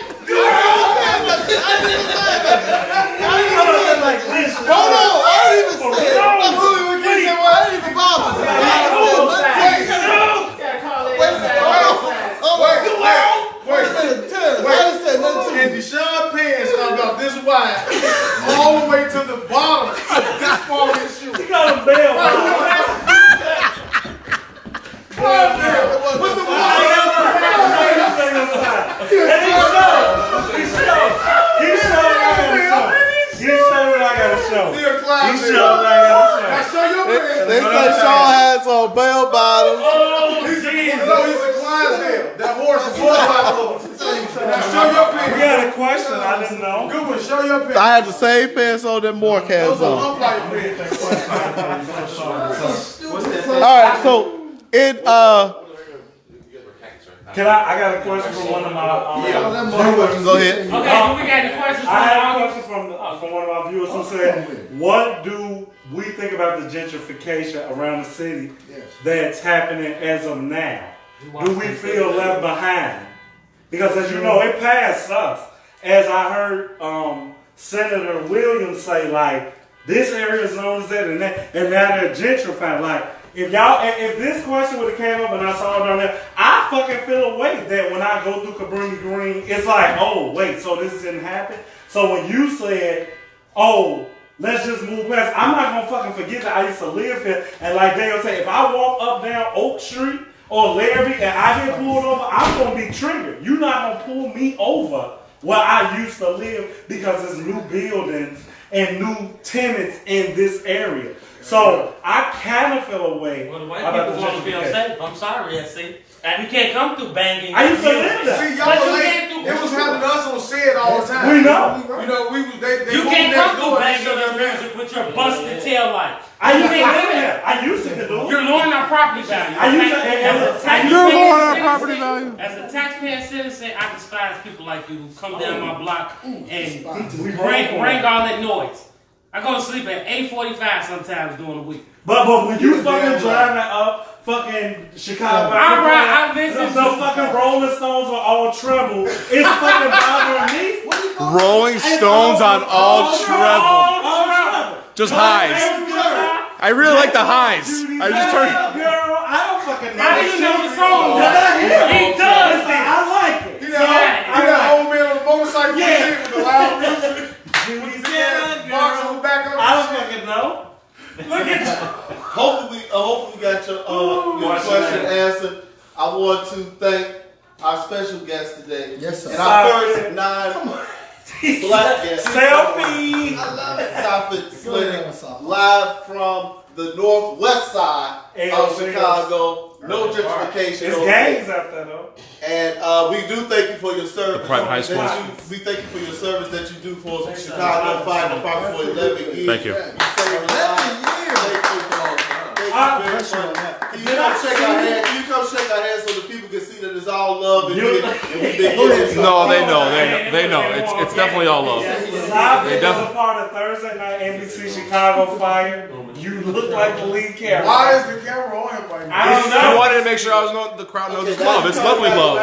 S4: Hold on! I didn't even say it. I didn't even bother. Wait. And Deshaun pants are about this wide, all the way to the bottom. This far in his shoe.
S2: You got a bell.
S4: What's the
S1: They say Shaw has on bell bottoms.
S4: He's a Clydesdale. That horse is now show your pants.
S2: We had a question. I didn't know.
S4: Good one. Show your pants.
S1: I have the same pants on that Mork has
S4: Those are
S1: on.
S4: umpire pants.
S1: All right, so it
S2: Can I got a question from one of my
S1: go ahead.
S7: Okay, do we got any questions?
S2: I had a question from one of our viewers who said, what do we think about the gentrification around the city that's happening as of now? Do we feel left behind? Because as you know, it passed us. As I heard Senator Williams say, like, this area is known as that, and now they're gentrifying. Like, if this question would have came up and I saw it down there, I fucking feel a way that when I go through Cabrini Green, it's like, oh, wait, so this didn't happen? So when you said, oh, let's just move past, I'm not gonna fucking forget that I used to live here. And like Dale said, if I walk up down Oak Street or Larry and I get pulled over, I'm gonna be triggered. You're not gonna pull me over where I used to live because there's new buildings and new tenants in this area. So I kind of feel a way.
S7: Well, the white people want to feel safe. I'm sorry, see. You can't come through banging.
S2: I used to live there.
S4: See, y'all it was happening to us on Shed all the time.
S2: We know.
S4: You know, they
S7: You can't come through banging your music with your busted tail light.
S2: I used to live there. I used to do it.
S7: You're lowering our property value. As a taxpaying citizen, I despise people like you who come down my block and bring all that noise. I go to sleep at 8:45 sometimes during the week.
S2: But when you fucking driving up fucking Chicago, the fucking Rolling Stones are all treble. It's fucking bothering me.
S1: Rolling Stones on all treble. Just highs. I really like the highs. I just turned.
S2: Girl, I don't fucking know.
S7: How do you know the song?
S2: He does. I like it.
S4: You that old man on the motorcycle with the loud music.
S2: I don't fucking know.
S7: Look at you.
S1: Hopefully we got your question answered. I want to thank our special guest today.
S8: Yes, sir.
S1: And our first non-black guest.
S2: Selfie.
S1: I love it. Soffit Clinic, live from the northwest side of Chicago. No gentrification.
S2: It's gangs out there though.
S1: And we do thank you for your service.
S5: Private high school.
S1: We thank you for your service that you do for Chicago Fire Department for 11 years.
S5: Thank you.
S1: You saved lives. Thank you for all. Thank you very much. Can you come shake our hands? Can you come shake our hands so the people can see that it's all love and we've been getting
S5: No, they know. It's definitely all love.
S2: They definitely part of Thursday night NBC Chicago Fire. You look like the lead character.
S4: Why is the camera on him right now?
S2: I don't know.
S5: I wanted to make sure the crowd knows it's love. It's lovely love.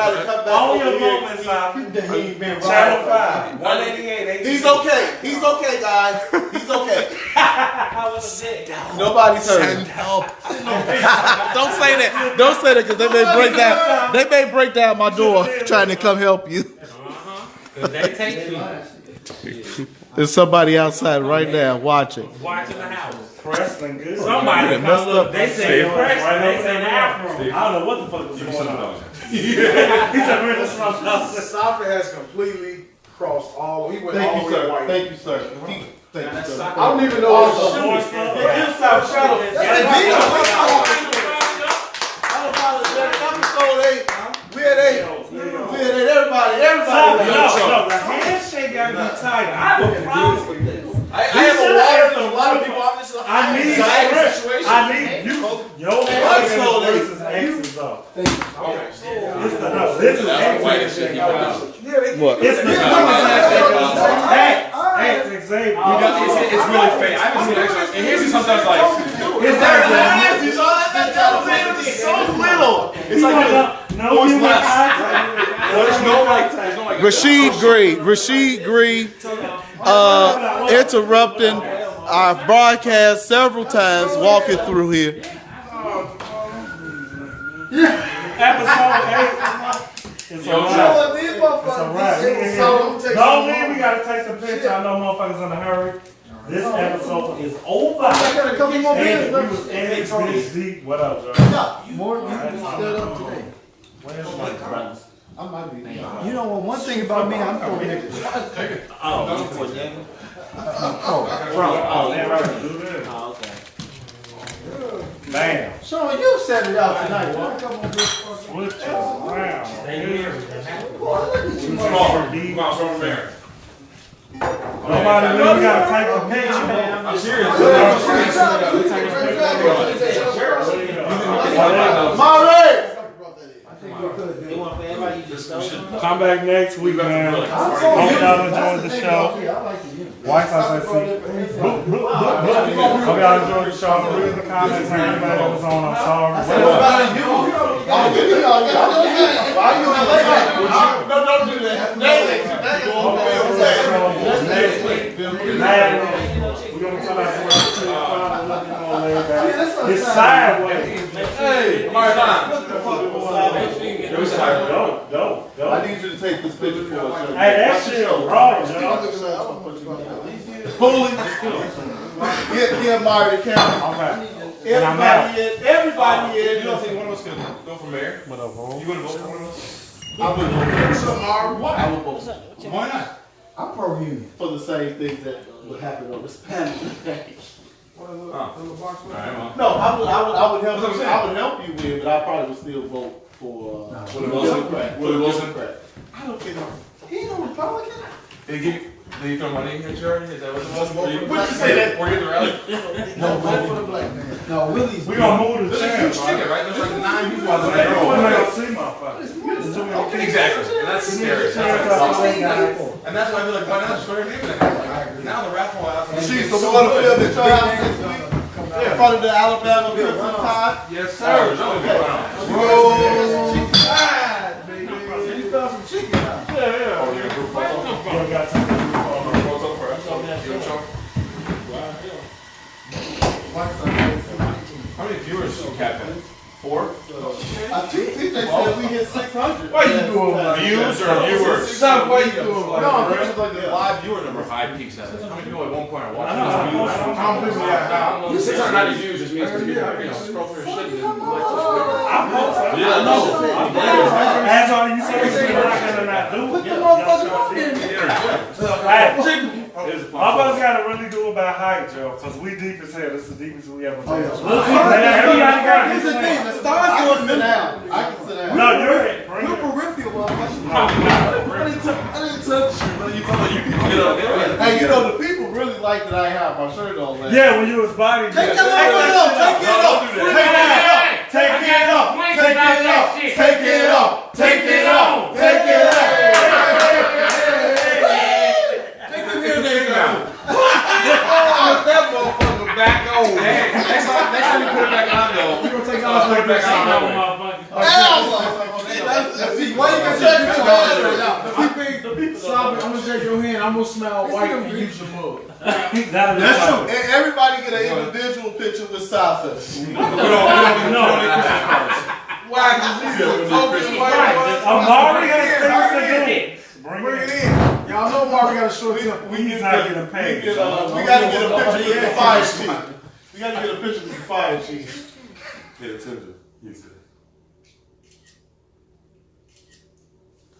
S2: All your moments, Channel 5, 188.
S1: He's okay. He's okay, guys. He's okay.
S3: How was it?
S1: Nobody's hurt.
S5: Send help.
S1: Don't say that. Don't say that because they may break down. They may break down my door trying to come help you.
S7: They take you.
S1: There's somebody outside right now watching.
S7: Watching the house.
S2: Preston, good.
S7: Somebody
S1: messed up.
S7: They say Preston. They say
S2: I don't know what the fuck was going on. He said we're in the slump.
S4: Soffit has completely crossed all. He went all
S1: Thank
S4: the
S1: you,
S4: way
S1: sir.
S4: white.
S1: Thank you, sir. Thank you, sir.
S4: I don't even know what's the
S2: More
S4: shoe.
S2: stuff.
S1: Episode 8. We had 8. Everybody.
S2: No, the handshake got to be tight. I have a problem with this.
S5: I have a water for a lot of people.
S2: I need you. Yo, versus exes though. This is exes.
S1: What?
S2: It's the X Xavier.
S5: It's really fake. I haven't seen it. And here's sometimes like.
S2: It's
S1: so little.
S2: It's like no
S1: Rashid Gree, interrupting our broadcast several times, walking through here.
S2: Episode 8. It's a wrap. Don't leave. We gotta take the picture. I know motherfuckers in a hurry. This episode is over.
S8: got a couple more minutes
S2: We
S8: left.
S2: was in it this deep. What up, Joe?
S8: More you can set up today.
S2: Where's my brothers?
S8: I might be. You know what? One thing about me, I'm going to
S2: Do this.
S3: Oh, okay.
S2: Bam.
S8: Sean, you set it out tonight.
S2: Switch it around.
S7: They hear
S2: Nobody really gotta take a picture, man.
S5: I'm serious.
S3: They want for everybody to just go.
S2: Come back next week, man. Hope y'all enjoyed the show. White House, I see. Hope y'all enjoyed the show. Read the comments. Anybody that was on, I'm sorry.
S1: Why you in LA?
S2: It's sideways.
S5: Hey, all right, fine.
S1: I need you to take this picture for us.
S2: Hey, that shit raw, Joe.
S1: Bully. Get Mario the camera.
S2: All right.
S1: Everybody in.
S5: You don't think one of us could go for mayor? You want to vote for one of us?
S1: I would vote for I would vote for.
S5: Why not?
S8: I'm pro-union.
S1: For the same things that would happen on this panel today.
S5: All right, well.
S1: No, I would help you. I would help you with, but I probably would still vote for
S5: Willie Wilson? Willie Wilson?
S1: I don't care. He ain't no Republican.
S5: Did you throw money in here, Is that what it was?
S1: What you say that?
S5: Were you at the rally?
S8: No, vote for the black man. No, Willie's.
S2: We gonna move the
S5: There's a
S2: chair,
S5: huge ticket, right? There's like 9 people out
S2: We're
S5: there.
S2: not gonna see motherfuckers.
S5: Exactly. And that's scary. And that's why I feel like, why not just throw your name in there? Now the raffle out.
S1: Chief, so we're gonna film at your house next week in front of the Alabama Crimson Tide.
S5: Yes, sir. How many viewers you captain? 4?
S1: I think TJ said we hit 600.
S4: Why you doing
S5: Views or viewers?
S4: Stop, why you doing
S5: No, I'm thinking like the live viewer number 5 peaks at it. How many people at one point are watching this views? 690 views just means people scroll through your shit and then like
S2: That's all you say. You're not gonna not do it. My brothers gotta really do about height, Joe, because we deep as hell. This is the deepest we ever been. Everybody got
S1: Here's the thing, the stars going to sit down. I can sit down.
S2: No, you're it. Bring it.
S1: Peripheral, motherfucker.
S2: No,
S1: I didn't touch you. Hey, you know, the people really like that I have my shirt on. Man.
S2: yeah, when you was body.
S1: Take it up. Take it up. Take it up. Take it up. Take it up. Take it up.
S5: that motherfucker back on. Hey, next time you put it back on though,
S4: You gonna take
S5: put
S4: off
S5: it back on.
S4: Why you gonna take your hand? Stop it. I'm gonna shake your hand. I'm gonna smell white and use your mug.
S1: That's true. And everybody get an individual picture with Safis.
S5: We don't need Christmas cards.
S4: Why?
S2: Amari has things to do.
S4: Bring it in. Y'all know why we got a short temper.
S2: He's not getting paid.
S1: We gotta get a picture with the fire chief. We gotta get a picture with the fire chief.
S5: Yeah, Tinder. You said.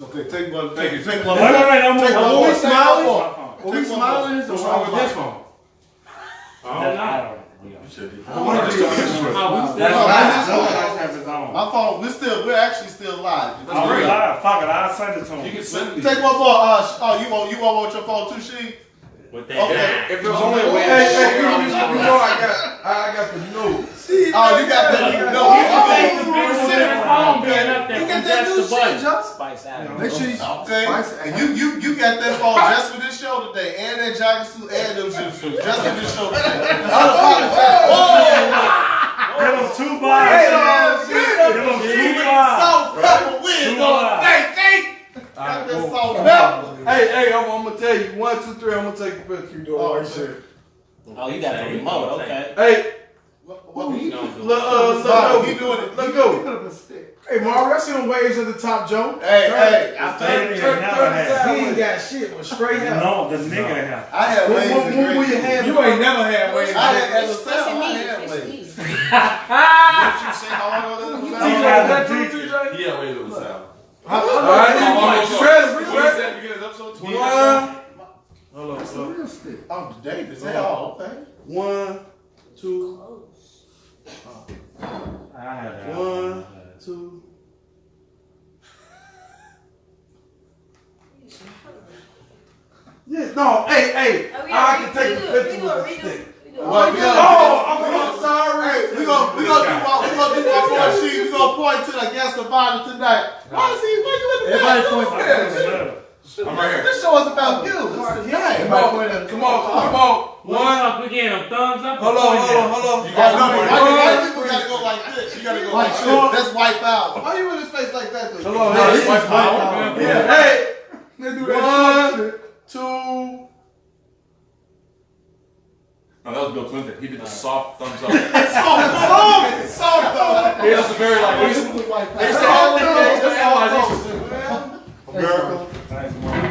S1: Okay, take one.
S5: Thank you.
S1: Take one.
S2: Wait, I'm
S1: Take one.
S4: Are we smiling?
S1: Take
S4: Are we
S1: one.
S4: smiling?
S5: What's wrong with this phone?
S1: My phone. We're actually still live.
S2: Fuck it, I'll send it to him.
S5: You can send me.
S1: Take one more. You want your phone too, She?
S3: With that
S1: Okay.
S5: If there's only a way to
S4: Hey,
S5: share
S4: you
S5: on
S4: know I got the notes.
S1: Oh, you got that? No.
S3: Spice out.
S8: Make sure you
S1: Okay. And you got that phone just for this show today, and that jogging suit, and them shoes just for this show today. I
S2: Give him 2 bars. Give him 2 bars.
S1: Salt, pepper, wig on. Got that salt, pepper.
S6: Hey, I'm gonna tell you 1, 2, 3. I'm gonna take a picture. You do all right, shit.
S3: Oh, you got a remote, okay.
S6: Hey,
S1: What we doing?
S6: he doing it.
S1: Let
S6: go.
S4: Hey, Mark, I see them waves at the top, Joe.
S1: Hey,
S2: He
S4: ain't got shit, but straight up.
S2: No, the nigga have.
S1: I had waves in
S4: Move your
S1: Gracie.
S4: hand. You ain't never had waves.
S1: I had as a sound. I had waves.
S5: What you say? How long ago that was? Yeah, wait, it was out.
S6: All right,
S1: Oh, today, this all okay.
S6: 1, 2.
S2: I had that.
S6: 1, 2. Yeah, no, hey, I can take a picture with the stick.
S1: Well,
S6: I'm sorry.
S1: We gonna do one more sheet. We gonna point to the guest about it tonight. Why is he waiting?
S8: Everybody point to
S5: I'm right here.
S1: This show is about you. It's tonight.
S6: Come on. 1.
S3: Again, thumbs up.
S6: Hold on.
S1: You gotta go like this. You gotta go like this. Let's wipe out. Why you in his face like that?
S6: Hold on.
S8: No, this is wipe out.
S6: Hey, 1, 2.
S5: No, that was Bill Clinton. He did the soft thumbs up.
S4: Soft though.
S5: He was very like. They used to analyze
S1: America.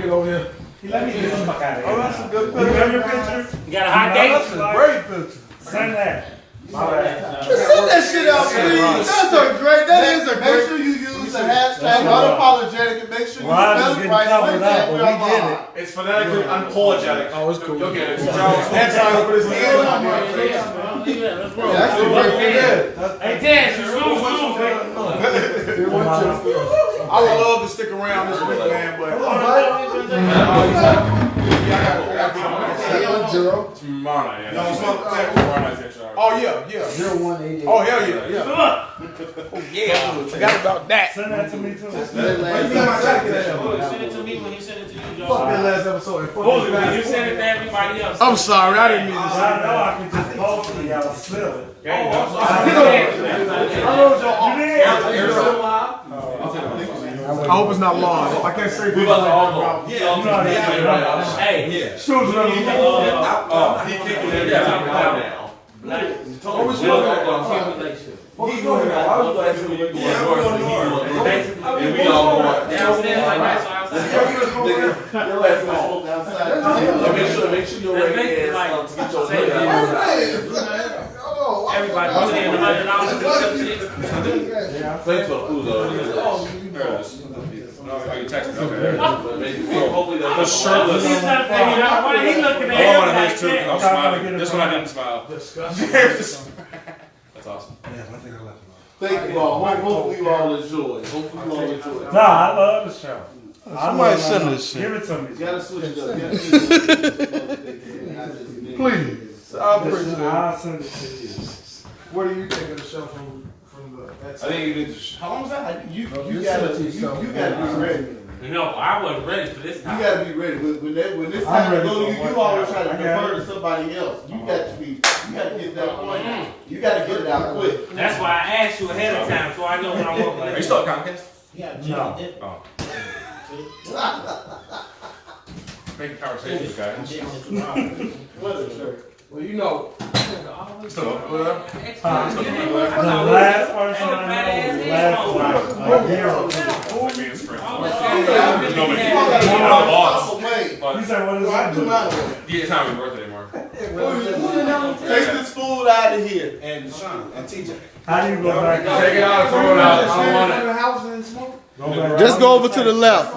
S4: Get over here.
S2: Let me get the fuck out of here.
S4: Oh, that's a good
S2: You
S4: picture.
S2: have your picture?
S3: You got a hot date?
S4: That's a great picture.
S2: Send that. My bad.
S8: Send that shit out, please. That's a great. That is a
S1: Make
S8: great.
S1: sure you use the hashtag unapologetic and make sure you
S2: Ron is
S1: spell it
S2: getting
S1: right.
S2: covered up, but we get it.
S5: It's phonetically unapologetic.
S4: Oh, it's cool.
S5: You'll get it.
S4: That's how I put his hand on my face.
S3: Let's roll.
S8: That's a great.
S3: Hey, Dan, you lose,
S4: I would love to stick around this week, man, but
S5: Tomorrow night, yeah.
S4: No, it's not-
S5: Tomorrow night's extra hours.
S4: oh yeah.
S8: 0188.
S4: Oh hell yeah. Forgot about that.
S2: Send that to me too.
S3: Send it to me when you send it to you,
S4: Fuck that
S3: Joe.
S4: last episode.
S3: When you send it to everybody else.
S4: I'm sorry, I didn't mean to say
S2: I know
S4: that.
S2: I can just post it, y'all spill it.
S4: I know I hope it's not long. I can't say
S5: We about to all go.
S2: You know how they
S3: Hey,
S4: Shoes are
S5: He kicking it now.
S4: always He's going I was glad you were going north.
S5: And we all going.
S3: downstairs, like right, so outside.
S5: Make sure you're ready to get your hood out.
S3: Everybody put in $100 and some shit.
S5: Thanks for the food though. Oh, you texted. Okay. Hopefully
S3: He's
S5: that's
S3: trying to figure out why he looking at him like that.
S5: I'm smiling. This one I didn't smile. That's awesome.
S1: Thank you all. Hopefully you all enjoy. Hopefully you all enjoy.
S2: Nah, I love the show.
S1: Somebody send this shit.
S2: Give it to me.
S1: You gotta switch it up.
S4: Please. I appreciate it.
S2: I'll send it to you.
S4: What do you think of the show from the
S5: I think you need to. How long was that?
S1: You gotta be ready.
S3: No, I wasn't ready for this
S1: You
S3: time.
S1: gotta be ready. When this
S2: I'm
S1: time
S2: ready
S1: goes,
S2: for
S1: you
S2: one
S1: always
S2: now.
S1: try to
S2: I got
S1: defer
S2: it.
S1: to somebody else. You gotta get that point. You gotta get it out quick.
S3: That's why I asked you ahead of time so I know when I'm working.
S5: Are you still at Comcast?
S3: Yeah,
S2: No.
S5: Making conversations, guys.
S4: Well, you know,
S5: Still up with them?
S2: The last person I know was last year.
S5: Like being friends.
S3: Oh,
S5: No,
S3: yeah.
S5: no boss.
S1: Away.
S2: You said what is
S1: I
S2: that?
S1: do not.
S5: Yeah, it's not my birthday anymore.
S1: Take this food out of here.
S6: And Sean and TJ.
S2: How do you go back?
S5: Take it out, throw it out. I don't want it.
S4: in the house and smoke.
S2: Go back.
S1: Just go over to the left.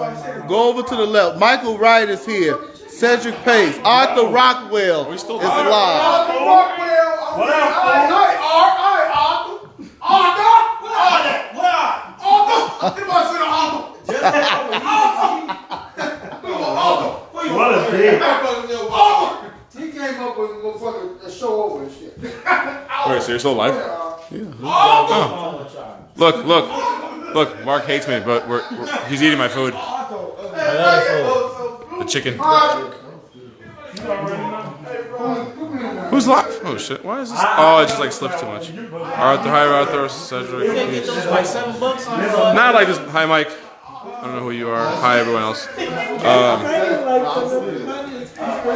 S1: Go over to the left. Michael Wright is here. Cedric Pace. Arthur Rockwell is alive.
S4: Arthur Rockwell.
S2: What up,
S4: All right, Arthur. Arthur. Where are you? Arthur. Anybody see the Arthur?
S2: What a dick.
S4: Arthur. He came up with a fucking show over and shit.
S5: Wait, so you're still alive?
S4: Arthur.
S5: Look, Mark hates me, but he's eating my food. The chicken. Who's live? Oh shit, why is this? Oh, it just like slips too much. Arthur, hi Arthur, Cedric.
S3: Like $7 on
S5: Not like this. Hi Mike. I don't know who you are. Hi everyone else.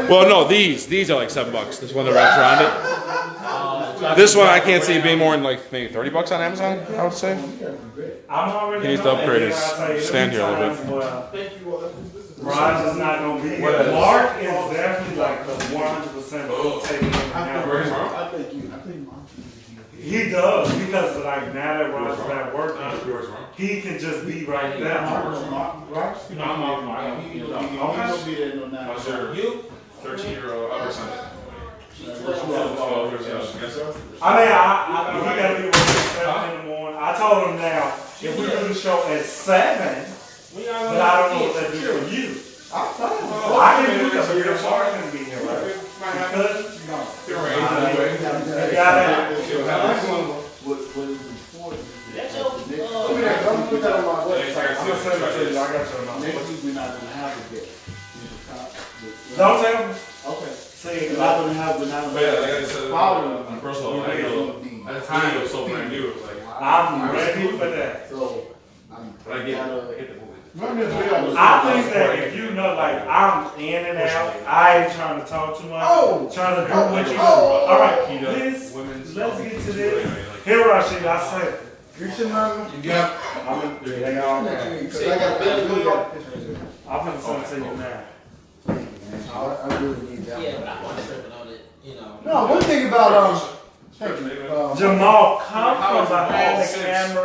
S5: Well, no, these are like $7. This one that wraps around it. This one I can't see being more than like maybe $30 on Amazon. I would say.
S2: I'm already
S5: He needs to upgrade his stand here a little bit.
S2: Raj is not gonna be here. Mark is definitely like the 100% taking him now. He does because like now that Raj is at work, he can just be right there.
S5: How's your 13-year-old other son?
S2: I mean, he gotta be working at 7 in the morning. I told him now, if we do the show at 7, but I don't know what that do for you. I can do that, but your Mark can be here, right? Because don't tell me.
S1: Okay.
S2: See,
S1: We're not gonna have following.
S5: On a personal level, at the time it was so brand new. It was like,
S2: I'm ready for that.
S1: So
S5: but I get the movie.
S2: I think that if you know, like, I'm in and out, I ain't trying to talk too much. Trying to do what you do. All right, let's get to this. Here, Rashid, I said.
S4: You should know.
S6: Yeah.
S2: I'm gonna send it to you now.
S8: I really need that.
S3: Yeah, but I wasn't tripping on it, you know.
S8: No, one thing about
S2: Jamal, come from behind the camera.